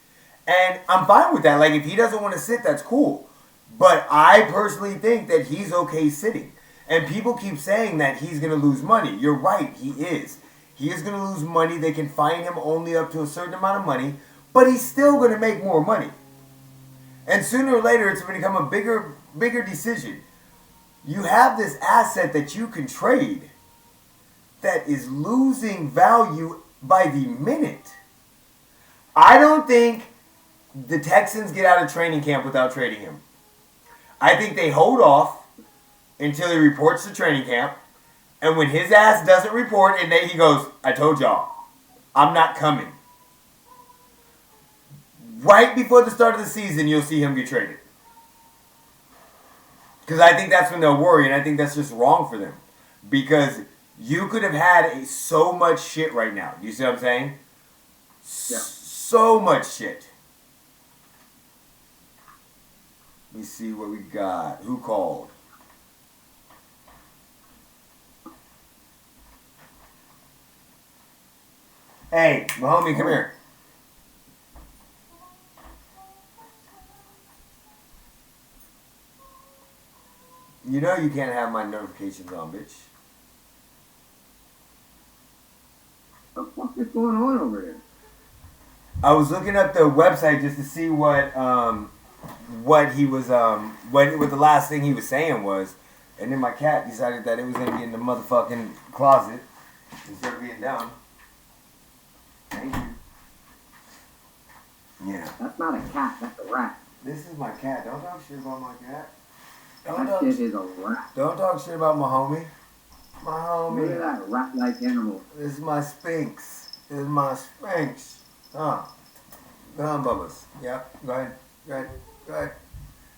And I'm fine with that. Like, if he doesn't want to sit, that's cool. But I personally think that he's okay sitting. And people keep saying that he's going to lose money. You're right, he is. He is going to lose money. They can fine him only up to a certain amount of money. But he's still going to make more money. And sooner or later, it's going to become a bigger decision. You have this asset that you can trade that is losing value by the minute. I don't think the Texans get out of training camp without trading him. I think they hold off until he reports to training camp. And when his ass doesn't report, and he goes, I told y'all, I'm not coming. Right before the start of the season, you'll see him get traded. Because I think that's when they'll worry, and I think that's just wrong for them. Because you could have had so much shit right now. You see what I'm saying? Yeah. So much shit. Let me see what we got. Who called? Hey, my homie, come here. You know you can't have my notifications on, bitch. What the fuck is going on over there? I was looking up the website just to see what he was what the last thing he was saying was, and then my cat decided that it was gonna be in the motherfucking closet instead of being down. Thank you. Yeah. That's not a cat, that's a rat. This is my cat. Don't talk shit about my cat. That shit is a rat. Don't talk shit about my homie. My homie. Look at that rat-like animal. This is my Sphinx. This is my Sphinx. Go on, Bubbles. Yep. Go ahead.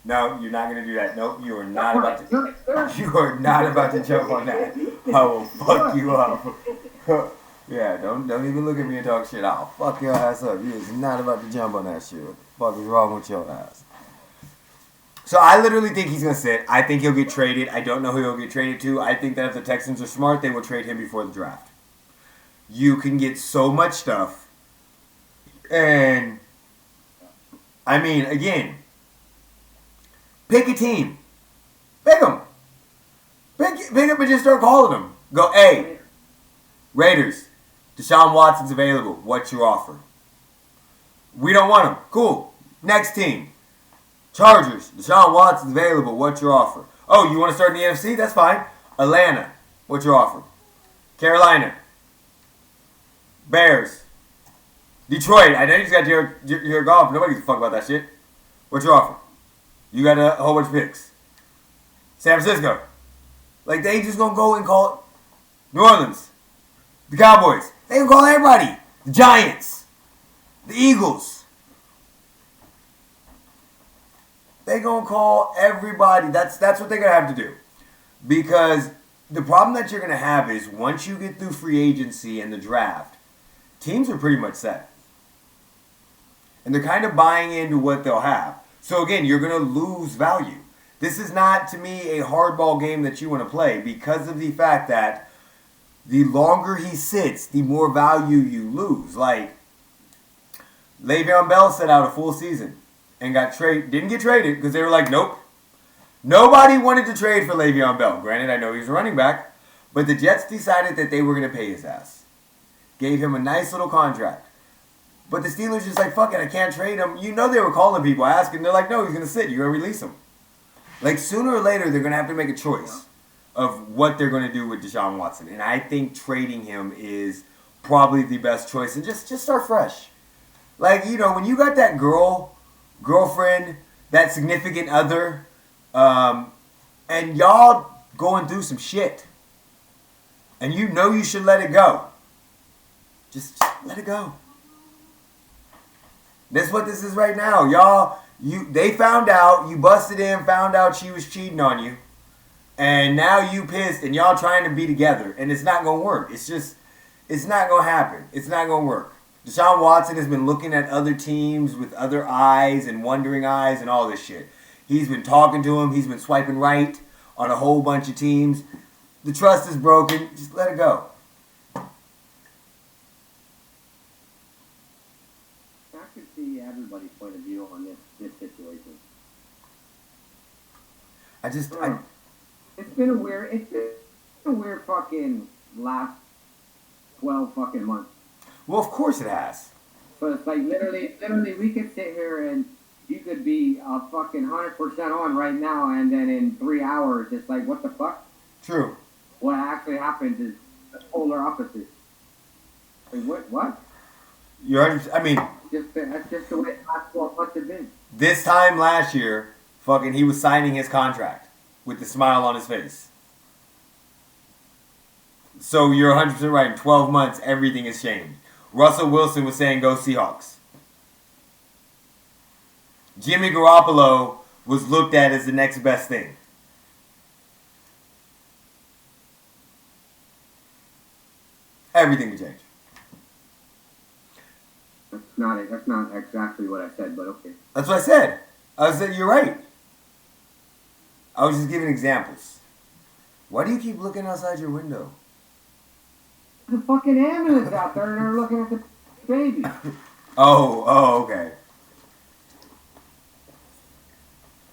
No, you're not gonna do that. Nope, you are not about to. You are not about to jump on that. I will fuck you up. Yeah, don't even look at me and talk shit. I'll fuck your ass up. You is not about to jump on that shit. What the fuck is wrong with your ass? So I literally think he's gonna sit. I think he'll get traded. I don't know who he'll get traded to. I think that if the Texans are smart, they will trade him before the draft. You can get so much stuff, and I mean, again, pick a team. Pick them. Pick up and just start calling them. Go, hey, Raiders, Deshaun Watson's available. What's your offer? We don't want him. Cool. Next team. Chargers, Deshaun Watson's available. What's your offer? Oh, you want to start in the NFC? That's fine. Atlanta, what's your offer? Carolina, Bears, Detroit. I know you just got your golf. Nobody gives a fuck about that shit. What's your offer? You got a whole bunch of picks. San Francisco. Like, they just gonna go and call it. New Orleans. The Cowboys. They gonna call everybody. The Giants. The Eagles. They gonna call everybody. That's what they're gonna have to do. Because the problem that you're gonna have is once you get through free agency and the draft, teams are pretty much set. And they're kind of buying into what they'll have. So again, you're going to lose value. This is not, to me, a hardball game that you want to play because of the fact that the longer he sits, the more value you lose. Like, Le'Veon Bell set out a full season and didn't get traded because they were like, nope. Nobody wanted to trade for Le'Veon Bell. Granted, I know he's a running back, but the Jets decided that they were going to pay his ass. Gave him a nice little contract. But the Steelers just like, fuck it, I can't trade him. You know they were calling people, asking. They're like, no, he's going to sit. You're going to release him. Like, sooner or later, they're going to have to make a choice of what they're going to do with Deshaun Watson. And I think trading him is probably the best choice. And just start fresh. Like, you know, when you got that girlfriend, that significant other, and y'all going through some shit, and you know you should let it go, just let it go. That's what this is right now. Y'all, they found out, you busted in, found out she was cheating on you, and now you pissed, and y'all trying to be together, and it's not going to work. It's not going to happen. It's not going to work. Deshaun Watson has been looking at other teams with other eyes and wondering eyes and all this shit. He's been talking to him. He's been swiping right on a whole bunch of teams. The trust is broken. Just let it go. I could see everybody's point of view on this situation. It's been a weird fucking last 12 fucking months. Well, of course it has. So it's like literally we could sit here and you could be a fucking 100% on right now, and then in 3 hours it's like, what the fuck? True. What actually happens is the polar opposite. Like, what? That's just the way the last 12 months have been. This time last year, fucking he was signing his contract with the smile on his face. So you're 100% right. In 12 months, everything has changed. Russell Wilson was saying, go Seahawks. Jimmy Garoppolo was looked at as the next best thing. Everything would change. That's not exactly what I said, but okay. That's what I said. I said, you're right. I was just giving examples. Why do you keep looking outside your window? The fucking ambulance out there and they're looking at the baby. Okay.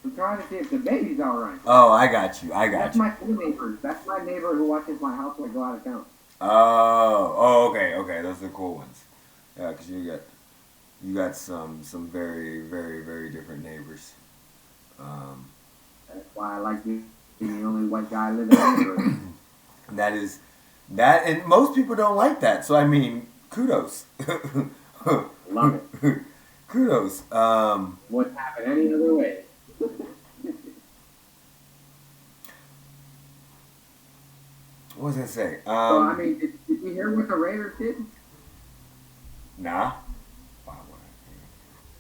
I'm trying to see if the baby's alright. Oh, I got you. That's my neighbor. That's my neighbor who watches my house when I go out of town. Okay. Those are the cool ones. Yeah, because you got some very, very, very different neighbors. That's why I like being the only white guy living in the neighborhood. And most people don't like that. So, I mean, kudos. Love it. Kudos. Wouldn't happen any other way. What was I going to say? So, I mean, did you hear what the Raiders did? Nah.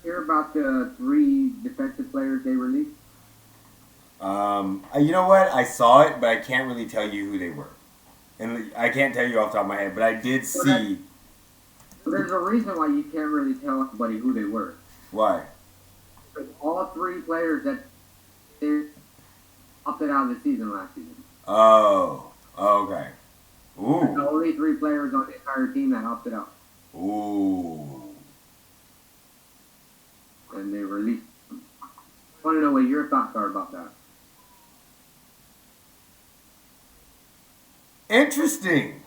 Hear about the 3 defensive players they released? You know what? I saw it, but I can't really tell you who they were. And I can't tell you off the top of my head, but I did see. There's a reason why you can't really tell anybody who they were. Why? Because all 3 players that they opted out of the season last season. Oh, okay. Ooh. There's only 3 players on the entire team that opted out. Ooh. And they released them. I want to know what your thoughts are about that. Interesting.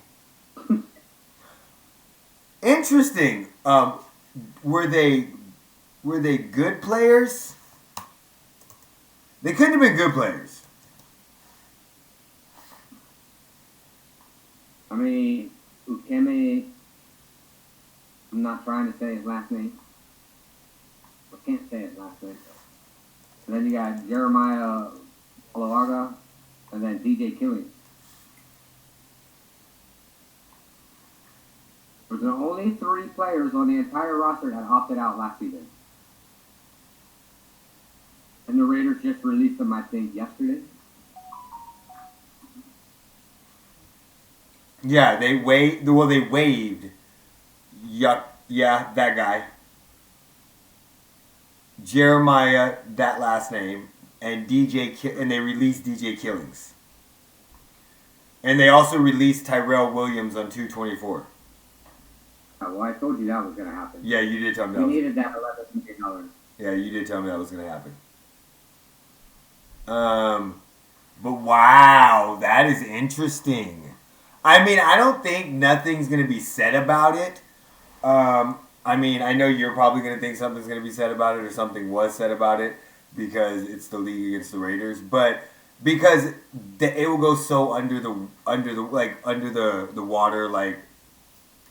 Interesting. Were they good players? They couldn't have been good players. I mean, Ukeme, I'm not trying to say his last name. I can't say his last name. And then you got Jeremiah Olawaga, and then DJ Killings. There's only 3 players on the entire roster that opted out last season. And the Raiders just released them, I think, yesterday. Yeah, they waived. Well, they waived. Yeah, that guy. Jeremiah, that last name, and and they released DJ Killings. And they also released Tyrell Williams on 2/24. Well, I told you that was going to happen. Yeah, you did tell me that. We needed that $11 million. Yeah, you did tell me that was going to happen. But wow, that is interesting. I mean, I don't think nothing's going to be said about it. I mean, I know you're probably going to think something's going to be said about it or something was said about it because it's the league against the Raiders, but because it will go so under the water, like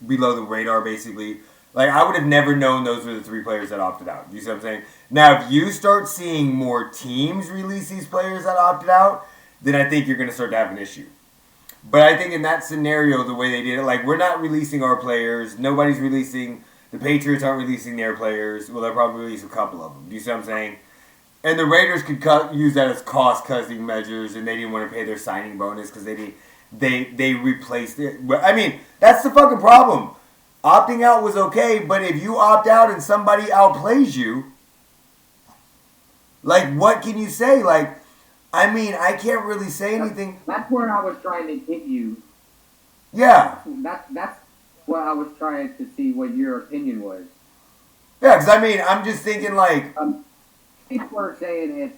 below the radar, basically. Like, I would have never known those were the 3 players that opted out. You see what I'm saying? Now, if you start seeing more teams release these players that opted out, then I think you're going to start to have an issue. But I think in that scenario, the way they did it, like, we're not releasing our players. Nobody's releasing. The Patriots aren't releasing their players. Well, they'll probably release a couple of them. Do you see what I'm saying? And the Raiders could use that as cost-cutting measures, and they didn't want to pay their signing bonus because they replaced it. I mean, that's the fucking problem. Opting out was okay, but if you opt out and somebody outplays you, like, what can you say? Like, I mean, I can't really say anything. That's where I was trying to hit you. Yeah. That's what I was trying to see what your opinion was. Yeah, because, I mean, I'm just thinking, like... people are saying it's,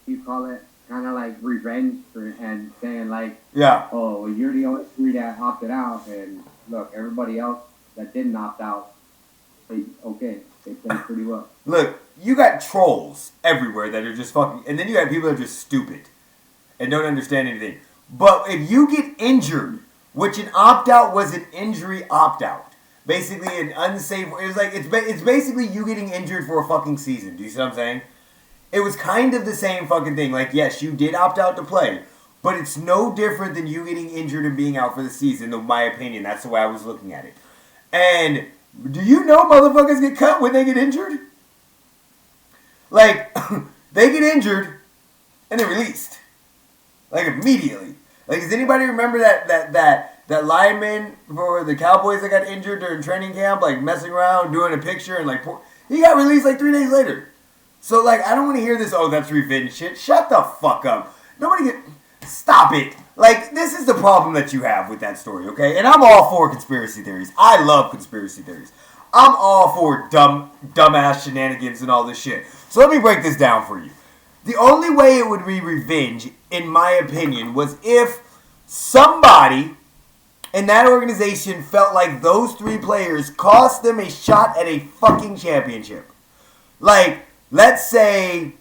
you call it, kind of like revenge and saying, like, yeah, oh, well, you're the only 3 that opted out, and look, everybody else that didn't opt out, they played pretty well. Look, you got trolls everywhere that are just fucking... And then you got people that are just stupid and don't understand anything. But if you get injured, which an opt-out was an injury opt-out. Basically an unsafe... It was like... It's basically you getting injured for a fucking season. Do you see what I'm saying? It was kind of the same fucking thing. Like, yes, you did opt out to play. But it's no different than you getting injured and being out for the season, in my opinion. That's the way I was looking at it. And... do you know motherfuckers get cut when they get injured? Like, they get injured and they're released. Like, immediately. Like, does anybody remember that lineman for the Cowboys that got injured during training camp, like, messing around, doing a picture, and, like, he got released, like, 3 days later. So, like, I don't want to hear this, oh, that's revenge shit. Shut the fuck up. Stop it. Like, this is the problem that you have with that story, okay? And I'm all for conspiracy theories. I love conspiracy theories. I'm all for dumbass shenanigans and all this shit. So let me break this down for you. The only way it would be revenge, in my opinion, was if somebody in that organization felt like those 3 players cost them a shot at a fucking championship. Like, let's say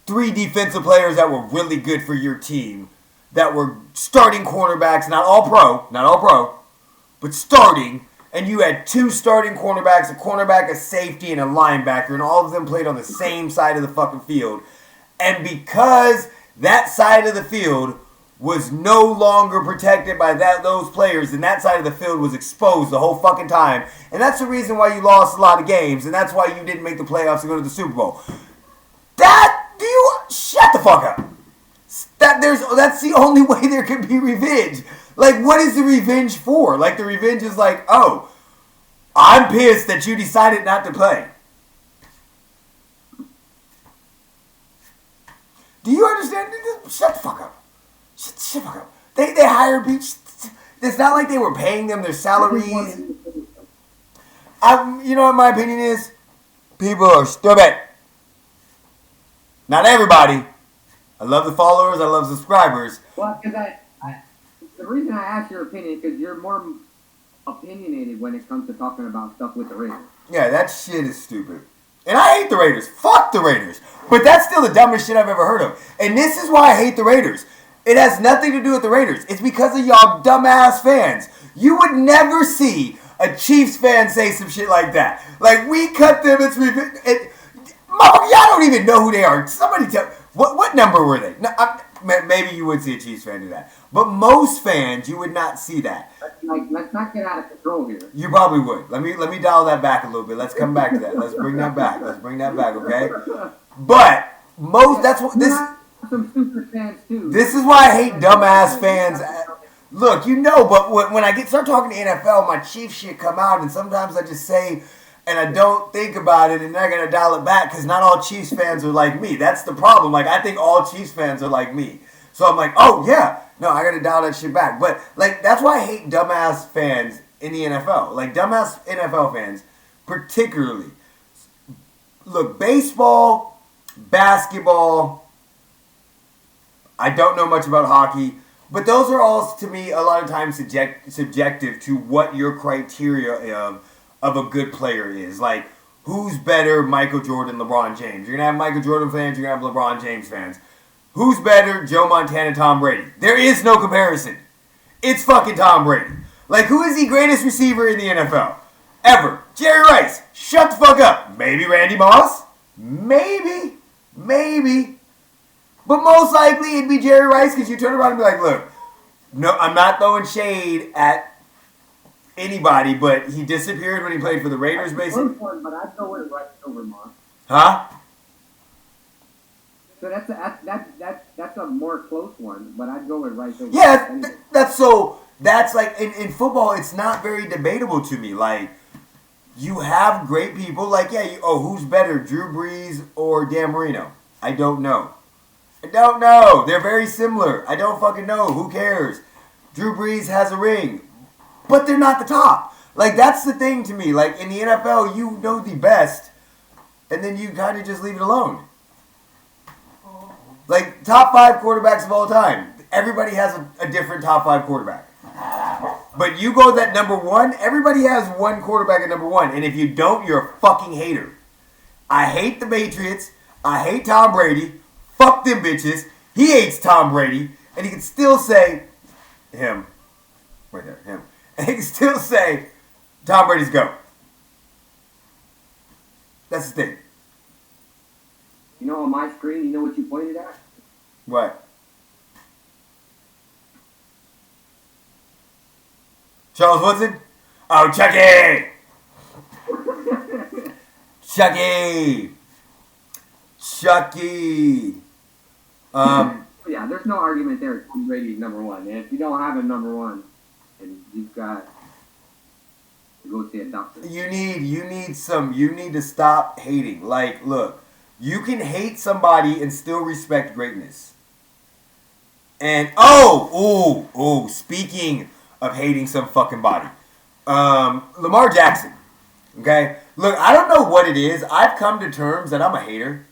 3 defensive players that were really good for your team, that were starting cornerbacks, not all pro, but starting, and you had 2 starting cornerbacks, a cornerback, a safety, and a linebacker, and all of them played on the same side of the fucking field. And because that side of the field was no longer protected by those players, and that side of the field was exposed the whole fucking time, and that's the reason why you lost a lot of games, and that's why you didn't make the playoffs and go to the Super Bowl. Shut the fuck up. That's the only way there could be revenge. Like, what is the revenge for? Like, the revenge is like, oh, I'm pissed that you decided not to play. Do you understand? Shut the fuck up. Shut the fuck up. They hired people. It's not like they were paying them their salaries. You know what my opinion is? People are stupid. Not everybody. I love the followers. I love subscribers. Well, because the reason I asked your opinion is because you're more opinionated when it comes to talking about stuff with the Raiders. Yeah, that shit is stupid. And I hate the Raiders. Fuck the Raiders. But that's still the dumbest shit I've ever heard of. And this is why I hate the Raiders. It has nothing to do with the Raiders. It's because of y'all dumbass fans. You would never see a Chiefs fan say some shit like that. Like, we cut them, it's revenge. Y'all don't even know who they are. Somebody tell what number were they? No, maybe you would see a Chiefs fan do that, but most fans you would not see that. Let's not get out of control here. You probably would. Let me dial that back a little bit. Let's come back to that. Let's bring that back. Okay. But that's what this. Some super fans too. This is why I hate dumbass fans. Look, but when I start talking to NFL, my Chiefs shit come out, and sometimes I just say. And I don't think about it, and then I gotta dial it back because not all Chiefs fans are like me. That's the problem. Like, I think all Chiefs fans are like me. So I'm like, oh yeah, no, I gotta dial that shit back. But like, that's why I hate dumbass fans in the NFL. Like, dumbass NFL fans, particularly. Look, baseball, basketball. I don't know much about hockey, but those are all to me a lot of times subjective to what your criteria of a good player is. Like, who's better, Michael Jordan, LeBron James? You're going to have Michael Jordan fans, you're going to have LeBron James fans. Who's better, Joe Montana, Tom Brady? There is no comparison. It's fucking Tom Brady. Like, who is the greatest receiver in the NFL? Ever. Jerry Rice. Shut the fuck up. Maybe Randy Moss. Maybe. But most likely it'd be Jerry Rice because you turn around and be like, look, no, I'm not throwing shade at anybody, but he disappeared when he played for the Raiders, basically. But I'd go with Rice over Moss. Huh? So that's a more close one, but I'd go with Rice over. Yeah, that's like in football, it's not very debatable to me. Like, you have great people. Like, yeah, who's better, Drew Brees or Dan Marino? I don't know. They're very similar. I don't fucking know. Who cares? Drew Brees has a ring. But they're not the top. Like, that's the thing to me. Like, in the NFL, you know the best, and then you kind of just leave it alone. Like, top 5 quarterbacks of all time. Everybody has a different top 5 quarterback. But you go that number 1, everybody has one quarterback at number 1. And if you don't, you're a fucking hater. I hate the Patriots. I hate Tom Brady. Fuck them bitches. He hates Tom Brady. And he can still say, him. Right there, him. And he can still say, Tom Brady's GOAT. That's the thing. You know, on my screen, you know what you pointed at? What? Charles Woodson? Oh, Chucky! Chucky! Yeah, there's no argument there. Tom Brady's number 1. And if you don't have a number 1, then you've got to go see a doctor. You need to stop hating. Like, look, you can hate somebody and still respect greatness. And speaking of hating some fucking body, Lamar Jackson. Okay, look, I don't know what it is. I've come to terms that I'm a hater.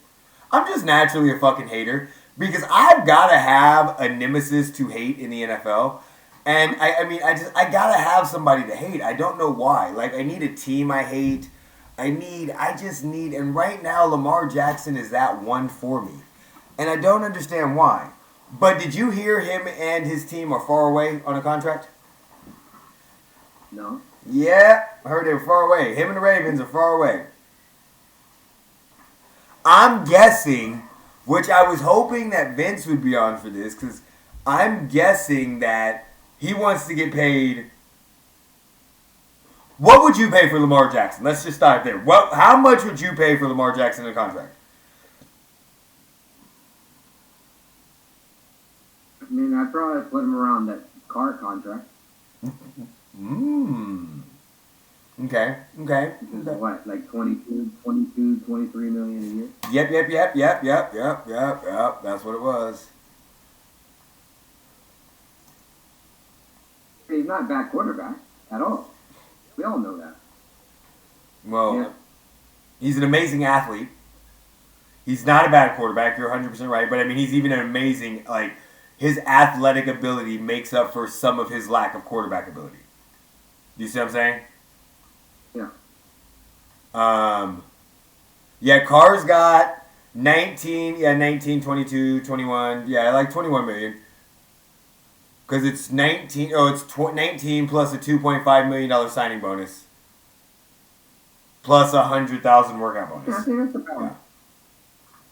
I'm just naturally a fucking hater because I've got to have a nemesis to hate in the NFL. And I gotta have somebody to hate. I don't know why. Like, I need a team I hate. And right now Lamar Jackson is that one for me. And I don't understand why. But did you hear him and his team are far away on a contract? No. Yeah, I heard they were far away. Him and the Ravens are far away. I'm guessing, which I was hoping that Vince would be on for this, because I'm guessing that he wants to get paid. What would you pay for Lamar Jackson? Let's just start there. How much would you pay for Lamar Jackson in a contract? I mean, I'd probably put him around that car contract. Okay. What, like 22, 23 million a year? Yep. That's what it was. He's not a bad quarterback at all. We all know that. Well, yeah. He's an amazing athlete. He's not a bad quarterback. You're 100% right. But, I mean, he's even an amazing, like, his athletic ability makes up for some of his lack of quarterback ability. Do you see what I'm saying? Yeah. Carr's got 19, 22, 21. Yeah, like 21 million. Because it's 19 plus a $2.5 million signing bonus. Plus a 100,000 workout bonus. Yeah, I think that's about right.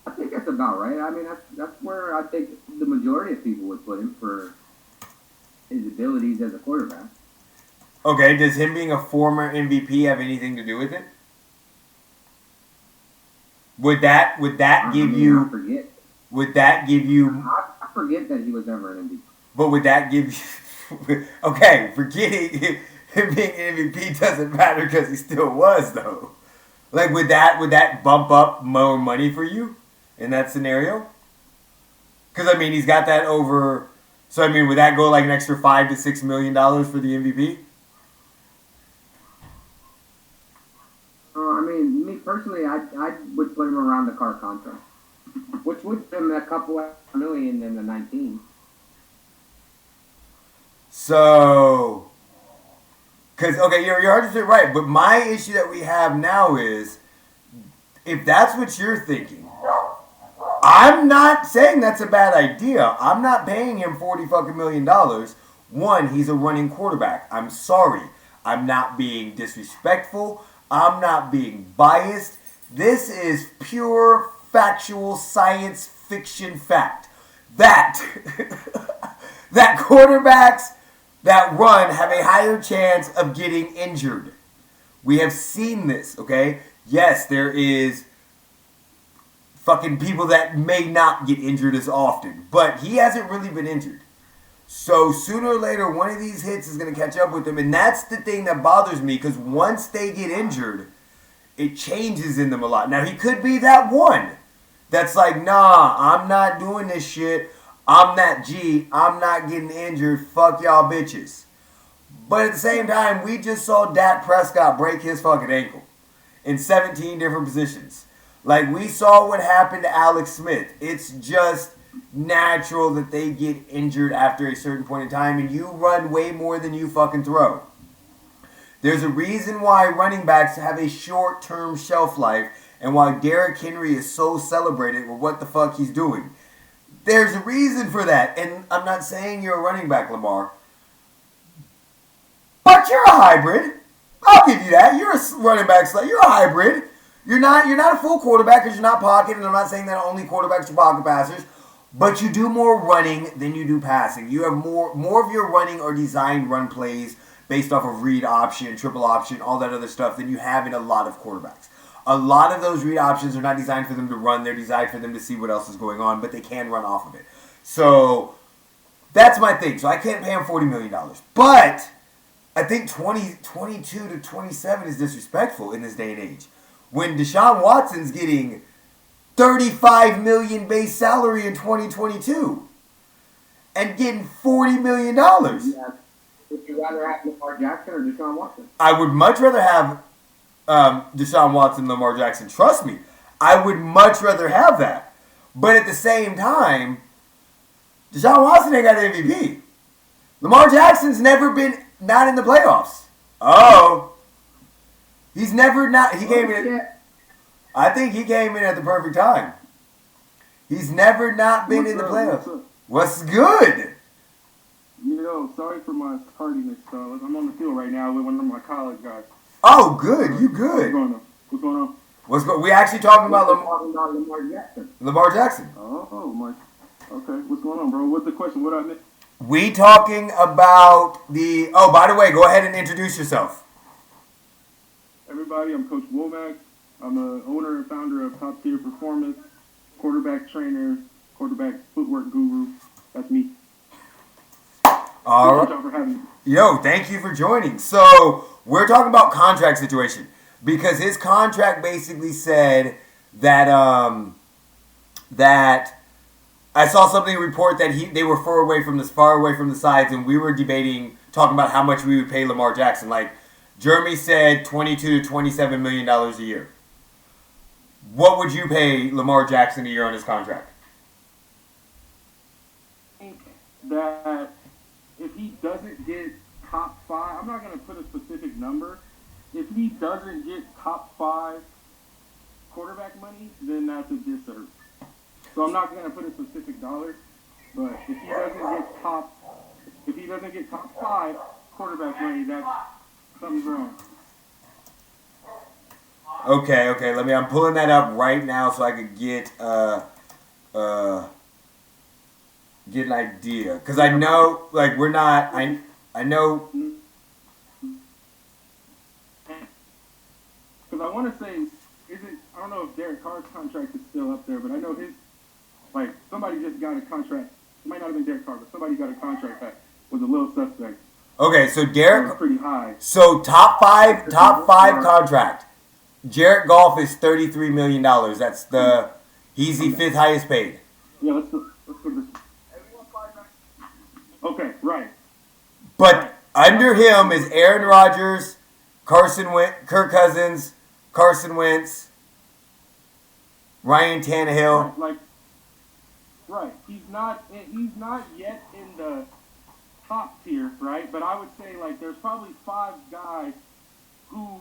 I think that's about right. I mean, that's where I think the majority of people would put him for his abilities as a quarterback. Okay, does him being a former MVP have anything to do with it? Would that give you? I forget. Would that give you? I forget that he was ever an MVP. But would that give you? Okay, forgetting him being an MVP doesn't matter because he still was though. Like, would that bump up more money for you in that scenario? Because I mean, he's got that over. So I mean, would that go like an extra $5 to $6 million for the MVP? I mean, me personally, I would put him around the car contract, which would give him a couple of million in the 19. So, because, okay, you're 100% right, but my issue that we have now is, if that's what you're thinking, I'm not saying that's a bad idea. I'm not paying him $40 fucking million. One, he's a running quarterback. I'm sorry. I'm not being disrespectful. I'm not being biased. This is pure factual science fiction fact. That quarterbacks that run have a higher chance of getting injured. We have seen this, okay? Yes, there is fucking people that may not get injured as often, but he hasn't really been injured. So sooner or later, one of these hits is going to catch up with them, and that's the thing that bothers me, because once they get injured, it changes in them a lot. Now, he could be that one that's like, nah, I'm not doing this shit. I'm that G. I'm not getting injured. Fuck y'all bitches. But at the same time, we just saw Dak Prescott break his fucking ankle in 17 different positions. Like, we saw what happened to Alex Smith. It's just natural that they get injured after a certain point in time, and you run way more than you fucking throw. There's a reason why running backs have a short-term shelf life, and why Derrick Henry is so celebrated with what the fuck he's doing. There's a reason for that, and I'm not saying you're a running back, Lamar, but you're a hybrid. I'll give you that. You're a running back. You're a hybrid. You're not a full quarterback because you're not pocket, and I'm not saying that only quarterbacks are pocket passers, but you do more running than you do passing. You have more of your running or designed run plays based off of read option, triple option, all that other stuff than you have in a lot of quarterbacks. A lot of those read options are not designed for them to run. They're designed for them to see what else is going on, but they can run off of it. So that's my thing. So I can't pay him $40 million. But I think 22 to 27 is disrespectful in this day and age. When Deshaun Watson's getting $35 million base salary in 2022. and getting $40 million. Yeah. Would you rather have Lamar Jackson or Deshaun Watson? I would much rather have Deshaun Watson, Lamar Jackson. Trust me, I would much rather have that. But at the same time, Deshaun Watson ain't got an MVP. Lamar Jackson's never been not in the playoffs. Oh, he's never not. He came in. I think he came in at the perfect time. He's never not been in the playoffs. What's good? Sorry for my tardiness, fellas. I'm on the field right now with one of my college guys. Oh, good. You good. What's going on? What's going on? We actually talking about Lamar Jackson. Lamar Jackson. Oh, my. Okay, what's going on, bro? What's the question? What I missed? We talking about the... Oh, by the way, go ahead and introduce yourself. Everybody, I'm Coach Womack. I'm the owner and founder of Top Tier Performance, quarterback trainer, quarterback footwork guru. That's me. All right. Thank you for having me. Yo, thank you for joining. So, we're talking about contract situation. Because his contract basically said that... that... I saw something report that they were far away from the sides, and we were talking about how much we would pay Lamar Jackson. Like, Geremy said $22 to $27 million a year. What would you pay Lamar Jackson a year on his contract? I think that if he doesn't get top 5, I'm not going to put a specific number. If he doesn't get top 5 quarterback money, then that's a disservice. So I'm not going to put a specific dollar, but if he doesn't get top 5 quarterback money, that's something's wrong. Okay. I'm pulling that up right now so I could get an idea. Because I know, like, we're not. I know. Because I want to say, I don't know if Derek Carr's contract is still up there, but I know his. Like, somebody just got a contract. It might not have been Derek Carr, but somebody got a contract that was a little suspect. Okay, so Derek... was pretty high. So, top five contract. Jared Goff is $33 million. That's he's the 5th highest paid. Yeah, let's put this... Okay, right. But under him is Aaron Rodgers, Kirk Cousins, Carson Wentz, Ryan Tannehill. Right. He's not yet in the top tier, right? But I would say, like, there's probably 5 guys who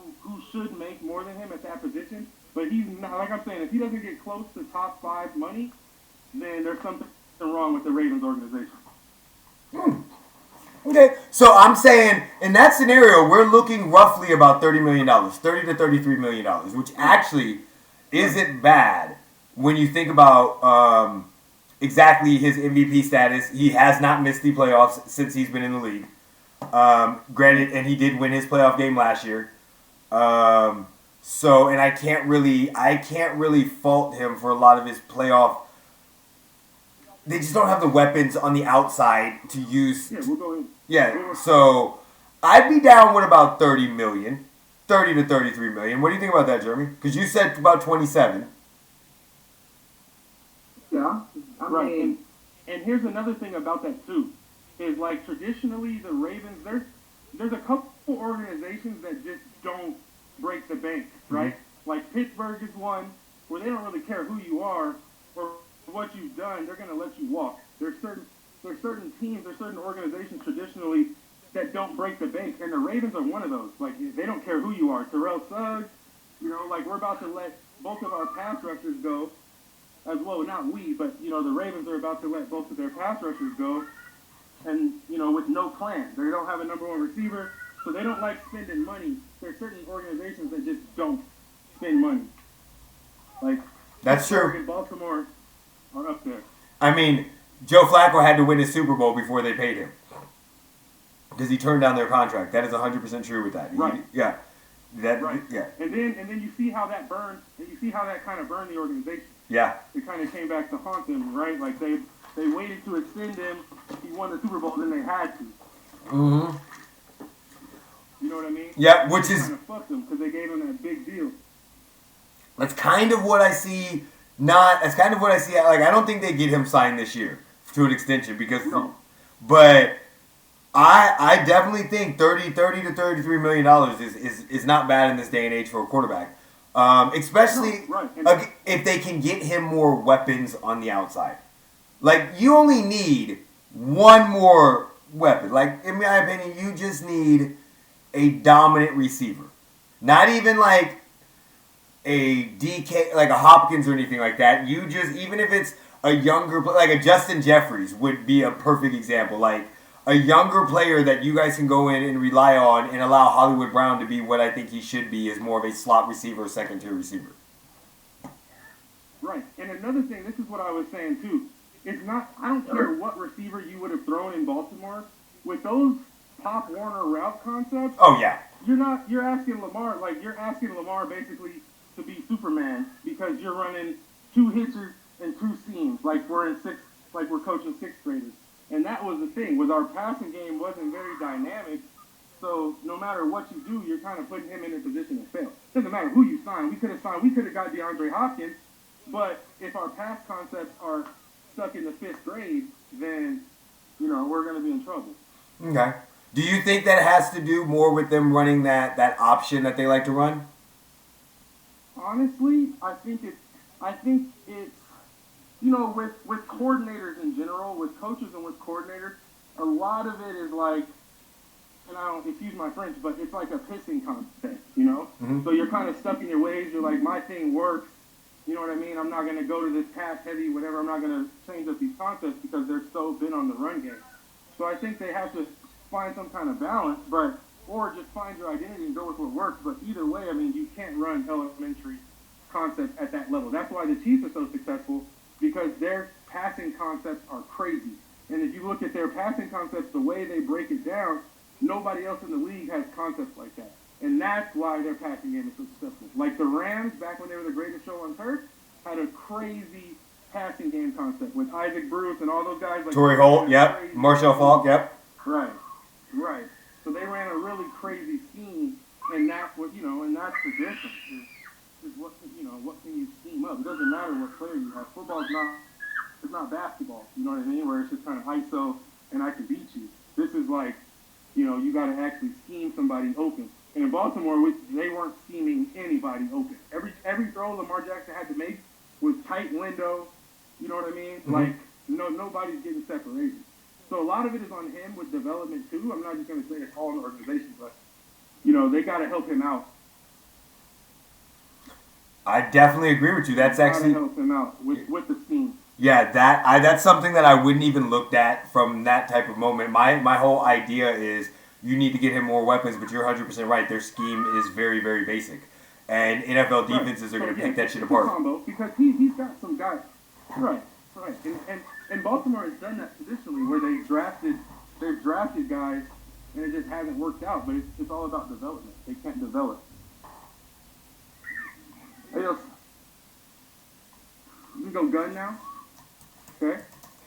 should make more than him at that position. But he's not, like I'm saying, if he doesn't get close to top 5 money, then there's something wrong with the Ravens organization. Okay, so I'm saying, in that scenario, we're looking roughly about $30 million, $30 to $33 million, which actually isn't bad when you think about... exactly his MVP status. He has not missed the playoffs since he's been in the league. Granted, and he did win his playoff game last year. So, and I can't really fault him for a lot of his playoff. They just don't have the weapons on the outside to use. Yeah, we'll go in. Yeah, so I'd be down with about $30 million, $30 to $33 million. What do you think about that, Geremy? Because you said about 27. Yeah. Right, and here's another thing about that too, is like traditionally the Ravens, there's a couple organizations that just don't break the bank, right? Mm-hmm. Like Pittsburgh is one where they don't really care who you are or what you've done, they're going to let you walk. There's certain teams, there's certain organizations traditionally that don't break the bank, and the Ravens are one of those. Like, they don't care who you are. Terrell Suggs, like we're about to let both of our pass rushers go. As well, not we, but, the Ravens are about to let both of their pass rushers go, and, with no plan. They don't have a number 1 receiver, so they don't like spending money. There's certain organizations that just don't spend money. Like, that's true. And Baltimore are up there. I mean, Joe Flacco had to win his Super Bowl before they paid him. Because he turned down their contract. That is 100% true with that. Right. Yeah. Right. Yeah. And then you see how that burned, and you see how that kind of burned the organization. Yeah. It kind of came back to haunt them, right? Like, they waited to extend him. He won the Super Bowl, then they had to. Mm-hmm. You know what I mean? Yeah, which is... kind of fucked them because they gave him that big deal. That's kind of what I see. That's kind of what I see. Like, I don't think they get him signed this year to an extension because But I definitely think $30 to $33 million is not bad in this day and age for a quarterback. Especially if they can get him more weapons on the outside. Like, you only need one more weapon. Like, in my opinion, you just need a dominant receiver. Not even like a DK, like a Hopkins or anything like that. You just, even if it's a younger, like a Justin Jeffries would be a perfect example. Like, a younger player that you guys can go in and rely on and allow Hollywood Brown to be what I think he should be, is more of a slot receiver, second-tier receiver. Right. And another thing, this is what I was saying too. It's not, I don't care what receiver you would have thrown in Baltimore. With those Pop Warner route concepts, oh yeah, you're asking Lamar basically to be Superman, because you're running 2 hitches and 2 seams like we're coaching 6th graders. And that was the thing, was our passing game wasn't very dynamic. So no matter what you do, you're kind of putting him in a position to fail. Doesn't matter who you sign. We could have got Deandre Hopkins, but if our pass concepts are stuck in the 5th grade, then, we're going to be in trouble. Okay. Do you think that has to do more with them running that option that they like to run? Honestly, I think it's with coordinators in general, with coaches and with coordinators, a lot of it is like, and I don't, excuse my French, but it's like a pissing contest, Mm-hmm. So you're kind of stuck in your ways. You're like, my thing works. You know what I mean? I'm not going to go to this pass heavy, whatever. I'm not going to change up these concepts because they're so bent on the run game. So I think they have to find some kind of balance, or just find your identity and go with what works. But either way, I mean, you can't run elementary concepts at that level. That's why the Chiefs are so successful, because their passing concepts are crazy. And if you look at their passing concepts, the way they break it down, nobody else in the league has concepts like that. And that's why their passing game is so successful. Like the Rams, back when they were the greatest show on turf, had a crazy passing game concept with Isaac Bruce and all those guys. Like Torrey Holt, yep. Marshall Faulk, yep. Right. So they ran a really crazy scheme, and that's what, and that's the difference. Is what can you scheme up? It doesn't matter what player you have. Football's it's not basketball, you know what I mean? Where it's just kind of ISO and I can beat you. This is like, you got to actually scheme somebody open. And in Baltimore, they weren't scheming anybody open. Every throw Lamar Jackson had to make was tight window. You know what I mean? Mm-hmm. Like nobody's getting separation. So a lot of it is on him with development too. I'm not just going to say it's all in the organization, but they got to help him out. I definitely agree with you. That's actually help him out with the scheme. Yeah, that's something that I wouldn't even looked at from that type of moment. My whole idea is you need to get him more weapons, but you're 100% right. Their scheme is very, very basic, and NFL defenses are going to pick that shit apart. Combo, because he's got some guys. Right. And Baltimore has done that traditionally, where they've drafted guys, and it just hasn't worked out. But it's all about development. They can't develop. Hey, we go gun now. Okay?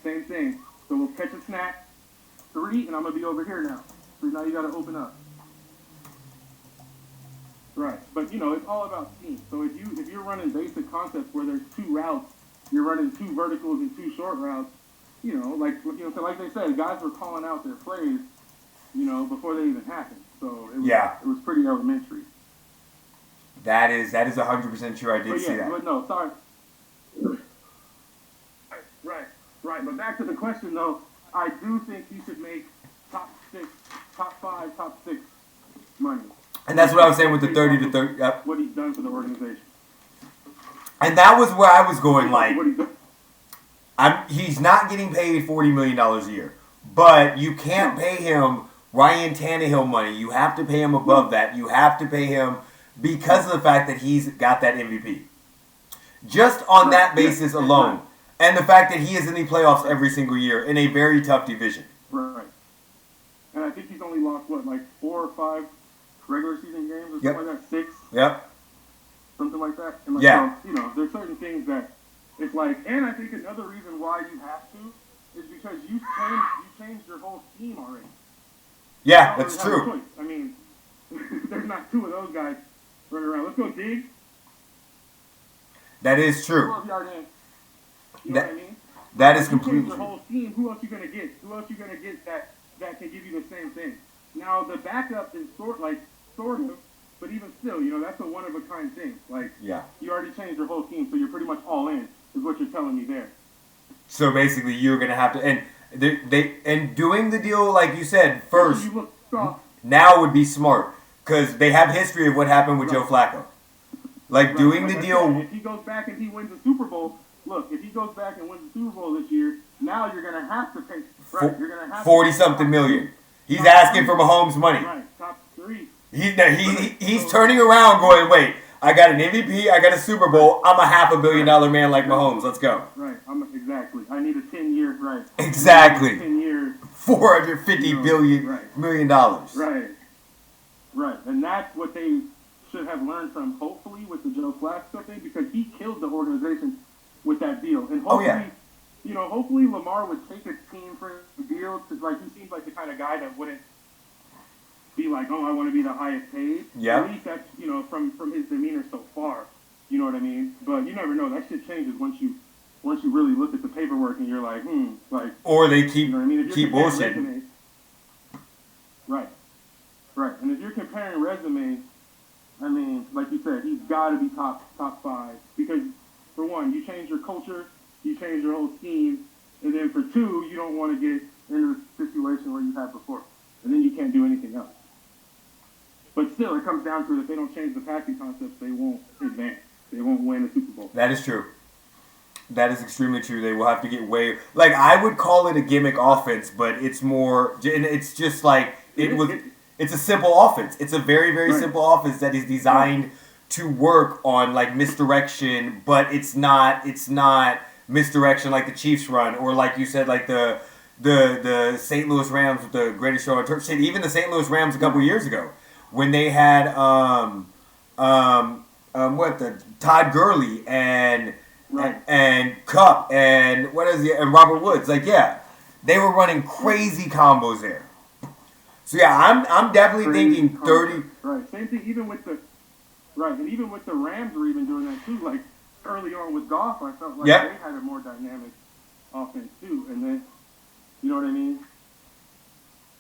Same thing. So we'll catch a snap, 3, and I'm going to be over here now. So now you got to open up. Right. But, it's all about scheme. So if you're running basic concepts where there's 2 routes, you're running 2 verticals and 2 short routes, so like they said, guys were calling out their plays, before they even happened. So it was pretty elementary. That is 100% true. I did see that. But no, sorry. Right. But back to the question, though, I do think he should make top 5, top 6 money. And that's what I was saying with the 30 to 30. Yep. What he's done for the organization. And that was where I was going. Like, he's not getting paid $40 million a year, but you can't pay him Ryan Tannehill money. You have to pay him above that. You have to pay him because of the fact that he's got that MVP. Just on that basis alone. And the fact that he is in the playoffs every single year in a very tough division. Right. And I think he's only lost, 4 or 5 regular season games or something like that? 6? Yep. Something like that? And so, there's certain things that it's like, and I think another reason why you have to is because you changed your whole scheme already. Yeah, that's true. I mean, there's not 2 of those guys running around. Let's go dig. That is true. You know what I mean? That is You completely change your true. whole scheme. Who else you gonna get? Who else you gonna get that can give you the same thing? Now the backup is sort of, but even still, that's a one of a kind thing. Like, Yeah. you already changed your whole scheme, so you're pretty much all in. Is what you're telling me there. So basically, you're gonna have to and doing the deal like you said first. You look soft. Now would be smart because they have history of what happened with Joe Flacco. Like doing the Like I deal. said, if he goes back and he wins the Super Bowl, look, if he goes back and wins the Super Bowl this year, now you're gonna have to pay. Right, you're gonna have 40-something million. He's asking for Mahomes' money. Right, top 3. He's turning around, going, wait. I got an MVP. I got a Super Bowl. I'm a $500 million man like Mahomes. Let's go. Right. Exactly. I need a 10-year. Right. Exactly. 10-year. $450 million. Right. Right. And that's what they should have learned from, hopefully, with the Joe Flacco thing, because he killed the organization with that deal. And hopefully, hopefully Lamar would take a team for a deal. Because, he seems like the kind of guy that wouldn't be like, oh, I want to be the highest paid. Yeah. At least that's, from his demeanor so far. You know what I mean? But you never know. That shit changes once you really look at the paperwork and you're like, Or they keep keep bullshitting. Right. Right. And if you're comparing resumes, I mean, like you said, he's got to be top 5. Because, for one, you change your culture, you change your whole scheme, and then for 2, you don't want to get into the situation where you had before. And then you can't do anything else. But still, it comes down to it. If they don't change the passing concepts, they won't advance. They won't win a Super Bowl. That is true. That is extremely true. They will have to get way... Like, I would call it a gimmick offense, but it's more... And it's just like... It's a simple offense. It's a very, very simple offense that is designed to work on, like, misdirection, but it's not misdirection like the Chiefs run, or like you said, like the St. Louis Rams with the greatest show on turf. Shit, even the St. Louis Rams a couple years ago, when they had the Todd Gurley and Cup and and Robert Woods. Like, yeah, they were running crazy combos there. So yeah, I'm definitely thinking 30. Right. Same thing even with the and even with the Rams were even doing that too. Like early on with Goff, I felt like they had a more dynamic offense too. And then, you know what I mean?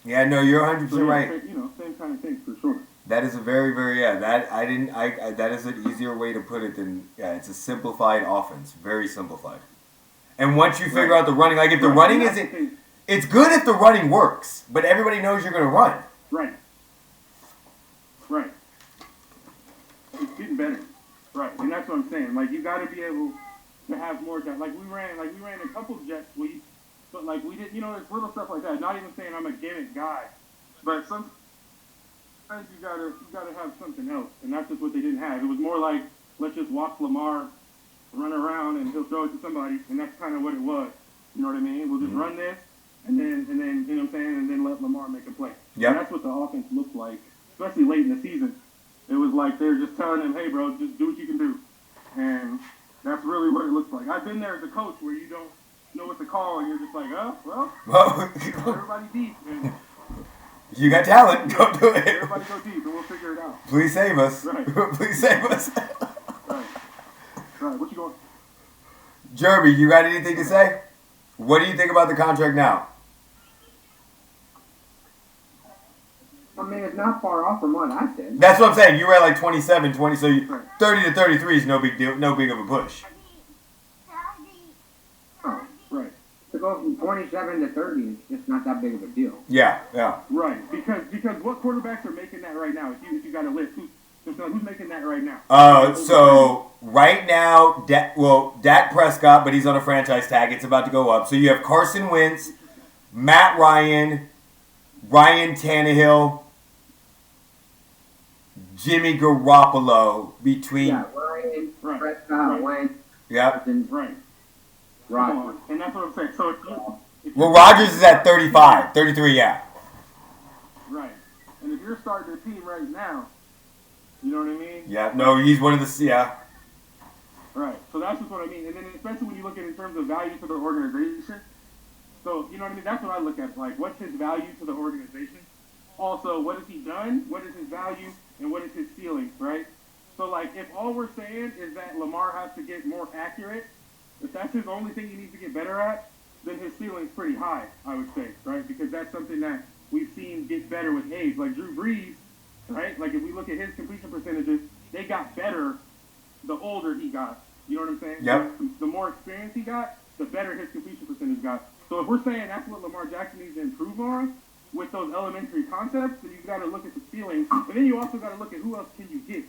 Yeah, no, you're 100% right. Same kind of thing for sure. That is a very, very that is an easier way to put it than it's a simplified offense, very simplified. And once you figure out the running, like if the running isn't, it's good if the running works, but everybody knows you're going to run. Right. Right. It's getting better. Right, and that's what I'm saying. Like you got to be able to have more. Like we ran a couple jet sweeps, but like we didn't. It's little stuff like that. Not even saying I'm a gimmick guy, but sometimes you gotta have something else, and that's just what they didn't have. It was more like let's just watch Lamar run around and he'll throw it to somebody, and that's kind of what it was. You know what I mean? We'll just run this, and then you know what I'm saying, and then let Lamar make a play. Yeah. And that's what the offense looked like, especially late in the season. It was like they were just telling him, hey, bro, just do what you can do. And that's really what it looks like. I've been there as a coach where you don't know what to call, and you're just like, everybody deep. And you got talent. Go do it. Everybody go deep, and we'll figure it out. Please save us. Right. Please save us. Right. What you going? Geremy, you got anything to say? What do you think about the contract now? I mean, it's not far off from what I said. That's what I'm saying. You were at like 27, 20, so 30 to 33 is no big deal, no big of a push. Oh, right. To go from 27 to 30 is just not that big of a deal. Yeah. Right, because what quarterbacks are making that right now? If you got a list, who's making that right now? So right now, Dak Prescott, but he's on a franchise tag. It's about to go up. So you have Carson Wentz, Matt Ryan, Ryan Tannehill, Jimmy Garoppolo between. Yeah, Ryan, Prescott, Wentz, Right. Rodgers. And that's what I'm saying. So if Rodgers is at 35, 33, yeah. Right. And if you're starting a team right now, you know what I mean? Yeah, no, he's one of the, yeah. Right. So that's just what I mean. And then especially when you look at it in terms of value to the organization. So, you know what I mean? That's what I look at. Like, what's his value to the organization? Also, what has he done? What is his value? And what is his ceiling, right? So, like, if all we're saying is that Lamar has to get more accurate, if that's his only thing he needs to get better at, then his ceiling's pretty high, I would say, right? Because that's something that we've seen get better with age. Like Drew Brees, right? Like if we look at his completion percentages, they got better the older he got. You know what I'm saying? Yep. The more experience he got, the better his completion percentage got. So if we're saying that's what Lamar Jackson needs to improve on with those elementary concepts, then you've got to look at the ceiling. And then you also got to look at who else can you get.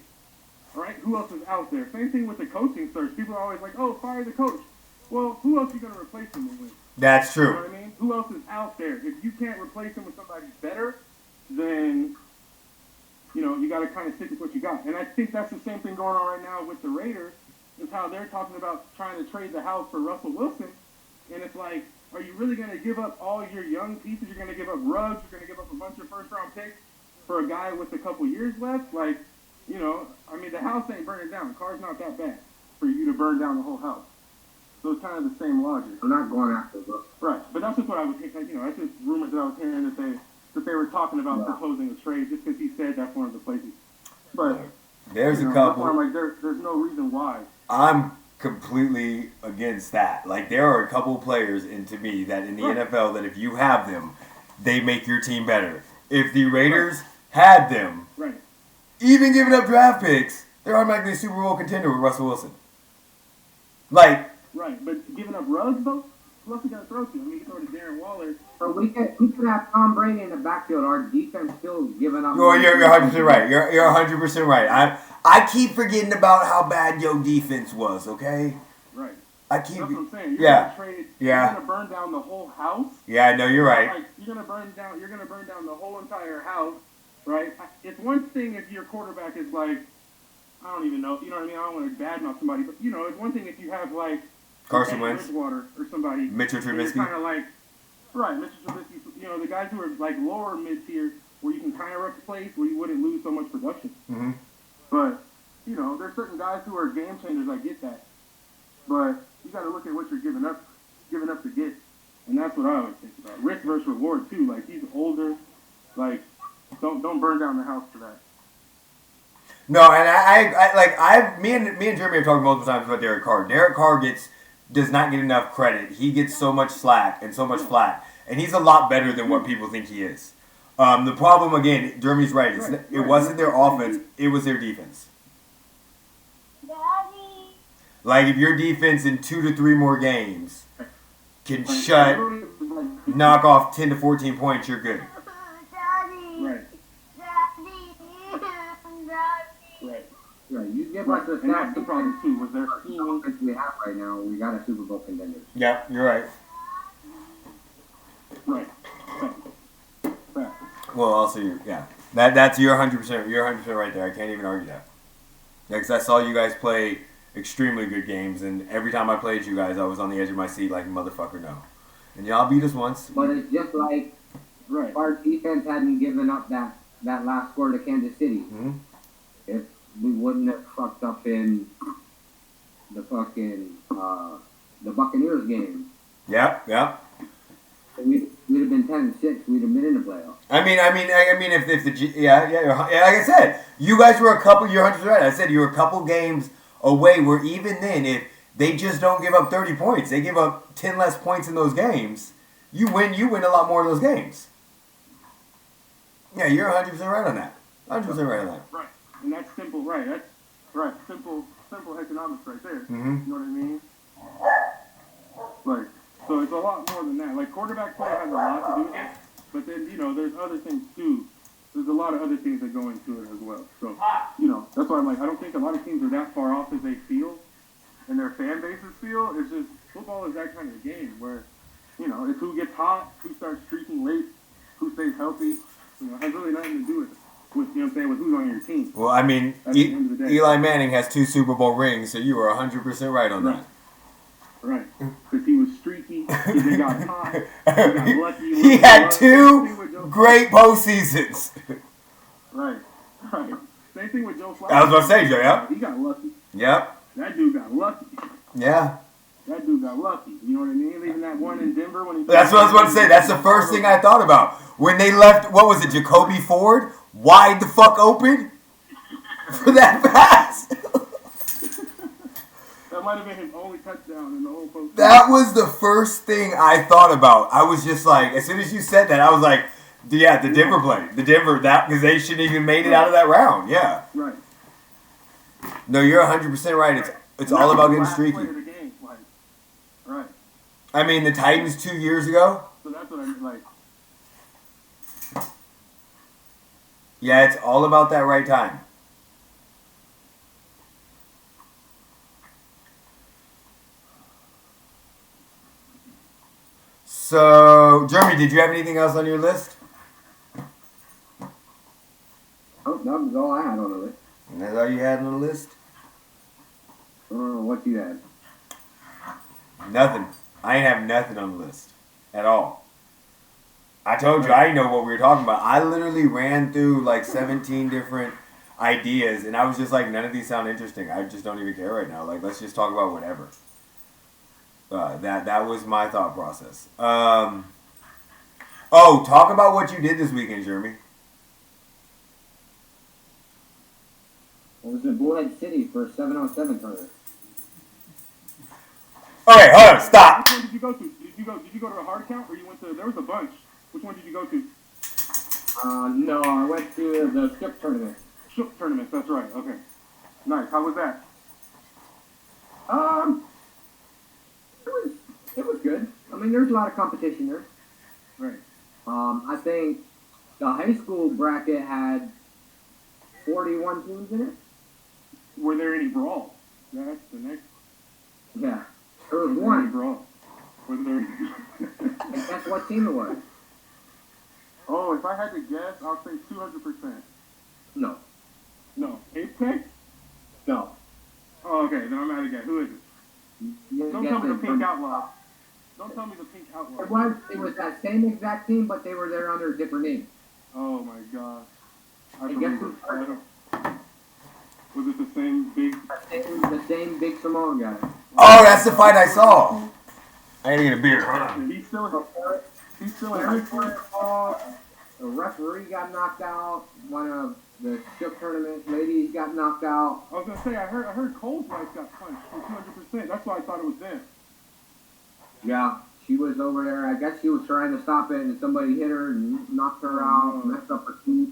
All right? Who else is out there? Same thing with the coaching search. People are always like, oh, fire the coach. Well, who else are you going to replace him with? That's true. You know what I mean? Who else is out there? If you can't replace him with somebody better, then, you know, you got to kind of stick with what you got. And I think that's the same thing going on right now with the Raiders, is how they're talking about trying to trade the house for Russell Wilson. And it's like, are you really going to give up all your young pieces? You're going to give up Ruggs. You're going to give up a bunch of first-round picks for a guy with a couple years left? Like, you know, I mean, the house ain't burning down. The car's not that bad for you to burn down the whole house. So it's kind of the same logic. I'm not going after Brooks. Right, but that's just what I was thinking. You know, that's just rumors that I was hearing that they were talking about proposing a trade just because he said that's one of the places. But there's a couple. I'm like, there's no reason why. I'm completely against that. Like, there are a couple of players, and to me, that in the NFL, that if you have them, they make your team better. If the Raiders had them, even giving up draft picks, they're automatically a Super Bowl contender with Russell Wilson. Like, right, but giving up Ruggs, though, who else are going to throw to? I mean, you throw to Darren Waller. So we could have Tom Brady in the backfield. Our defense still giving up. You're 100% right. You're 100% right. I keep forgetting about how bad your defense was. Okay. Right. That's what I'm saying. You're yeah. Gonna trade, yeah. You're gonna burn down the whole house. Yeah, I know you're right. Like, you're gonna burn down the whole entire house. Right. It's one thing if your quarterback is like, I don't even know. You know what I mean? I don't want to badmouth somebody, but you know, it's one thing if you have like Carson Wentz, Bridgewater, or somebody. Mitchell Trubisky. Kind of like, Mitchell Trubisky. You know, the guys who are like lower mid tier, where you can kind of replace, where you wouldn't lose so much production. Mm-hmm. But you know, there's certain guys who are game changers. I get that, but you got to look at what you're giving up to get, and that's what I always think about. Risk versus reward too. Like, he's older. Like, don't burn down the house for that. No, and me and Geremy have talked multiple times about Derek Carr. Derek Carr does not get enough credit. He gets so much slack and so much flack, and he's a lot better than what people think he is. The problem, again, Jeremy's right. It wasn't their offense; it was their defense. Daddy. Like, if your defense in 2 to 3 more games can knock off 10 to 14 points, you're good. Daddy. Right. Daddy. Right. You give us the and that's the problem too. Was their scheme we have right now? We got a Super Bowl contender. Yeah, you're right. right? Well, also, that's you're 100%. You're 100% right there. I can't even argue that. Because I saw you guys play extremely good games, and every time I played you guys, I was on the edge of my seat like, motherfucker, no. And y'all beat us once. But it's just like our defense hadn't given up that last score to Kansas City. Mm-hmm. If we wouldn't have fucked up in the fucking the Buccaneers game. Yep. We'd have been 10-6. We'd have been in the playoffs. I mean, if the like I said, you guys were you're 100% right. I said you were a couple games away. Where even then, if they just don't give up 30 points, they give up 10 less points in those games. You win a lot more of those games. Yeah, you're 100% right on that. 100% right on that. Right, and that's simple. Right, that's right. Simple economics right there. Mm-hmm. You know what I mean? Like, so it's a lot more than that. Like, quarterback play has a lot to do with it, but then, you know, there's other things too. There's a lot of other things that go into it as well. So, you know, that's why I'm like, I don't think a lot of teams are that far off as they feel, and their fan bases feel. It's just, football is that kind of game where, you know, it's who gets hot, who starts streaking late, who stays healthy. You know, it has really nothing to do with, you know what I'm saying, with who's on your team. Well, I mean, Eli Manning has 2 Super Bowl rings, so you were 100% right on that. Right, because he was streaky, he got hot, he got lucky. He had 2 great postseasons. Right. Same thing with Joe Flacco. I was about to say, Joe, yeah. He got lucky. Yep. That dude got lucky. Yeah. That dude got lucky. You know what I mean? Leaving that one in Denver when he... That's what I was about to say. That's the first thing I thought about. When they left, what was it, Jacoby Ford? Wide the fuck open? For that pass. That might have been his only touchdown in the whole postseason. That was the first thing I thought about. I was just like, as soon as you said that, I was like, yeah, the Denver play. Because they shouldn't even made it out of that round. Yeah. Right. No, you're 100% right. It's all about getting streaky. Game, like, right. I mean, the Titans 2 years ago. So that's what I mean, like. Yeah, it's all about that right time. So, Geremy, did you have anything else on your list? Oh, that was all I had on the list. And that's all you had on the list? What you had? Nothing. I ain't have nothing on the list at all. I told you I didn't know what we were talking about. I literally ran through like 17 different ideas, and I was just like, none of these sound interesting. I just don't even care right now. Like, let's just talk about whatever. That was my thought process. Talk about what you did this weekend, Geremy. I was in Bullhead City for a 7-on-7 tournament. Okay, hold on, stop. Which one did you go to? Did you go to the hard count, or you went to? There was a bunch. Which one did you go to? No, I went to the strip tournament. Strip tournament. That's right. Okay. Nice. How was that? It was good. I mean, there's a lot of competition there. Right. I think the high school bracket had 41 teams in it. Were there any brawls? That's the next. Yeah. There was Any one. brawl? Was there? And guess what team it was? Oh, if I had to guess, I'll say 200%. No. No. Apex? No. Oh, okay. Then I'm out of guess. Who is it? Don't tell me the Pink Outlaw. Don't tell me the Pink Outlaw. It was that same exact team, but they were there under a different name. Oh my gosh. I And believe guess it. I don't- Was it the same big? The same big Samoan guy. Oh, that's the fight I saw. I gotta get a beer. Hold on. He's still in high school. The referee got knocked out. One of the strip tournament ladies got knocked out. I was gonna say I heard Cole's wife got punched for 200%. That's why I thought it was them. Yeah, she was over there. I guess she was trying to stop it, and somebody hit her and knocked her out, messed up her teeth.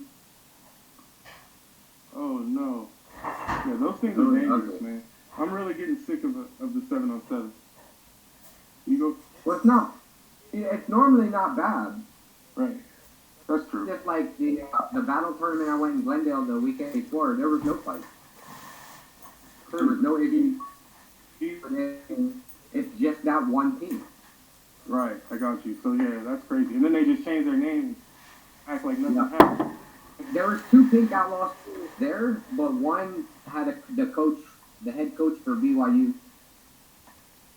Oh no. Yeah, those things are Really dangerous, ugly. man. I'm really getting sick of the 7-on-7. You go Well, it's not. It's normally not bad. right. That's true. Just like the battle tournament I went in Glendale the weekend before, there was no fight. There was no issue. It's just that one team. Right, I got you. So yeah, that's crazy. And then they just change their name and act like nothing Yeah. happened. There was two Pink Outlaws teams there, but one had the head coach for BYU.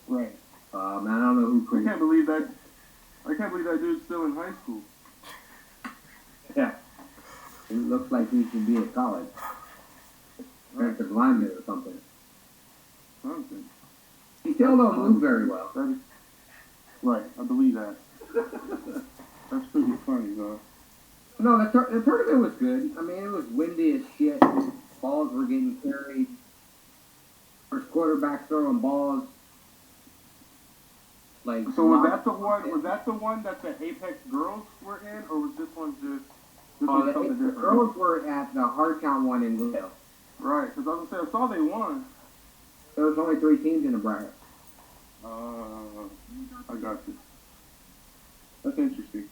Right. I don't know who. I can't believe that dude's still in high school. Yeah. It looks like he should be at college. Defensive lineman or something. Something. He still don't move very well. That is, right, I believe that. That's pretty funny, though. No, the tournament was good. I mean, it was windy as shit. Balls were getting carried. First quarterback throwing balls. Like, So was that the one that the Apex girls were in, or was this one just something The different? girls were at the hard count one in Glendale. Right, because I was gonna say I saw they won. There was only 3 teams in the bracket. I got you. That's interesting.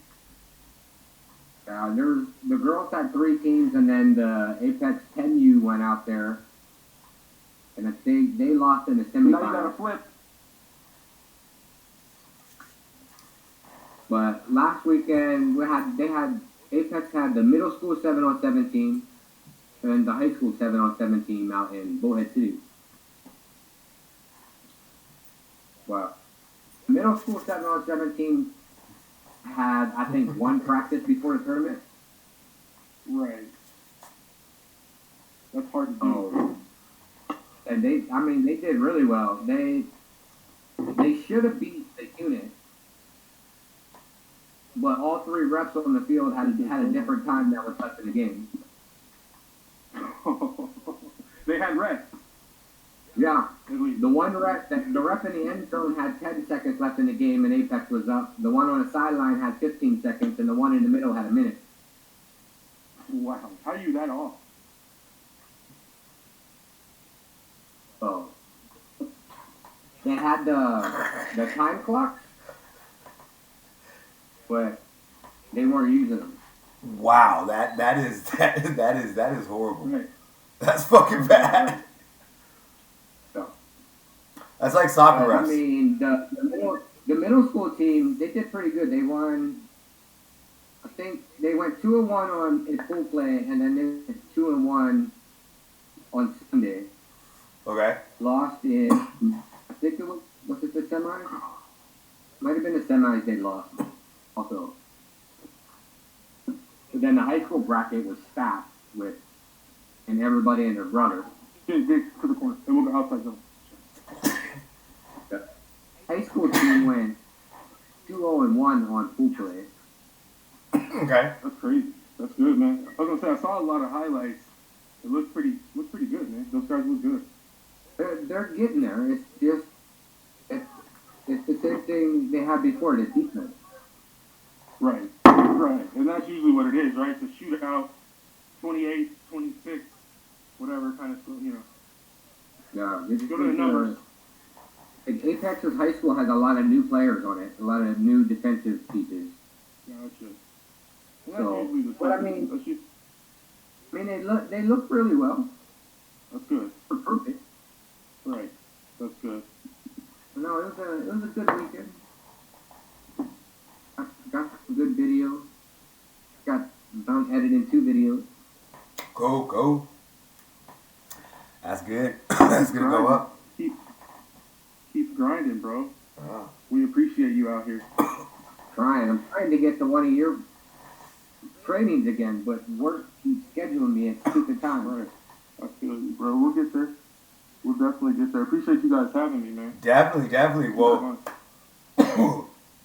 The girls had 3 teams, and then the Apex 10U went out there, and they lost in the So now you gotta semifinals. flip. But last weekend Apex had the middle school 7-on-7 team, and the high school 7-on-7 team out in Bullhead City. Well, the middle school 7-on-7 team had, I think, 1 practice before the tournament. Right. That's hard to do. Oh. And they did really well. They should have beat the unit, but all 3 reps on the field had a different time that was left in the game. They had rest. Yeah. At least. The ref in the end zone had 10 seconds left in the game and Apex was up. The one on the sideline had 15 seconds and the one in the middle had a minute. Wow. How are you that off? So they had the time clocks, but they weren't using them. Wow, that is horrible. Right. That's fucking bad. So, That's like soccer refs. I mean, the middle school team, they did pretty good. They won. I think they went 2-1 in full play, and then they went 2-1 on Sunday. Okay. Lost in, I think it was it the semis? Might have been the semis they lost. Also. But then the high school bracket was stacked with, and everybody and their brother. Get to the corner. And we'll go outside zone. The high school team went 2-1 on full play. Okay. That's crazy. That's good, man. I was gonna say I saw a lot of highlights. It looks pretty good, man. Those guys look good. They're getting there. It's just it's the same thing they had before, the defense. Right. And that's usually what it is, right? It's a shootout, 28, 26, whatever kind of, you know. Yeah, Go to the numbers. Apex's high school has a lot of new players on it, a lot of new defensive pieces. Gotcha. So, but I mean, they look really well. That's good. They're perfect. Right. That's good. No, it was a good weekend. I got some good videos. Got done editing 2 videos. Go. That's good. That's gonna go up. Keep grinding, bro. Oh. We appreciate you out here. I'm trying to get to one of your trainings again, but work keeps scheduling me at stupid time. Right. I feel you, bro. We'll get there. We'll definitely get there. Appreciate you guys having me, man. Definitely. Well,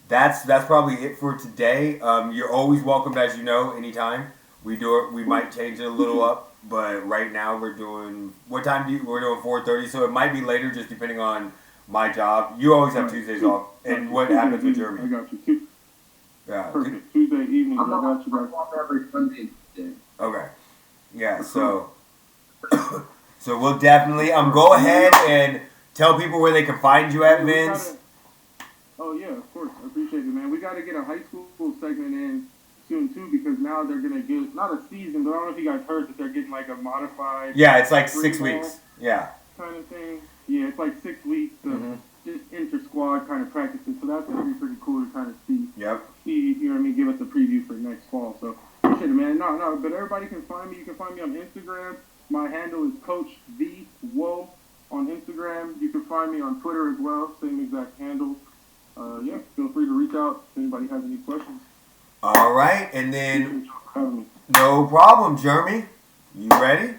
that's probably it for today. You're always welcome, as you know, anytime. We might change it a little up, but right now we're doing. What time we're doing 4:30, so it might be later, just depending on my job. You always have Tuesdays off, and what happens with Geremy? I got you. Yeah. Perfect. Tuesday evening. I got you, I'm guys. off every Sunday. Okay. Yeah. So we'll definitely go ahead and tell people where they can find you at, Vince. Oh yeah, of course. I appreciate it, man. We got to get a high school segment in soon too, because now they're gonna get not a season, but I don't know if you guys heard that they're getting like a modified. Yeah, it's like 6 weeks. Yeah. Kind of thing. Yeah, it's like 6 weeks of just inter-squad kind of practices. So that's gonna be pretty cool to kind of see. Yep. See, you know what I mean? Give us a preview for next fall. So appreciate it, man. No, but everybody can find me. You can find me on Instagram. My handle is Coach V Woe on Instagram. You can find me on Twitter as well. Same exact handle. Yeah, feel free to reach out if anybody has any questions. All right, and then no problem, Geremy. You ready?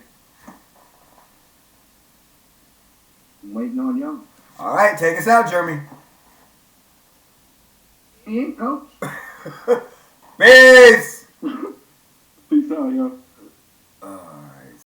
I'm waiting on y'all. All right, take us out, Geremy. Hey, Coach. Peace. Peace out, yo.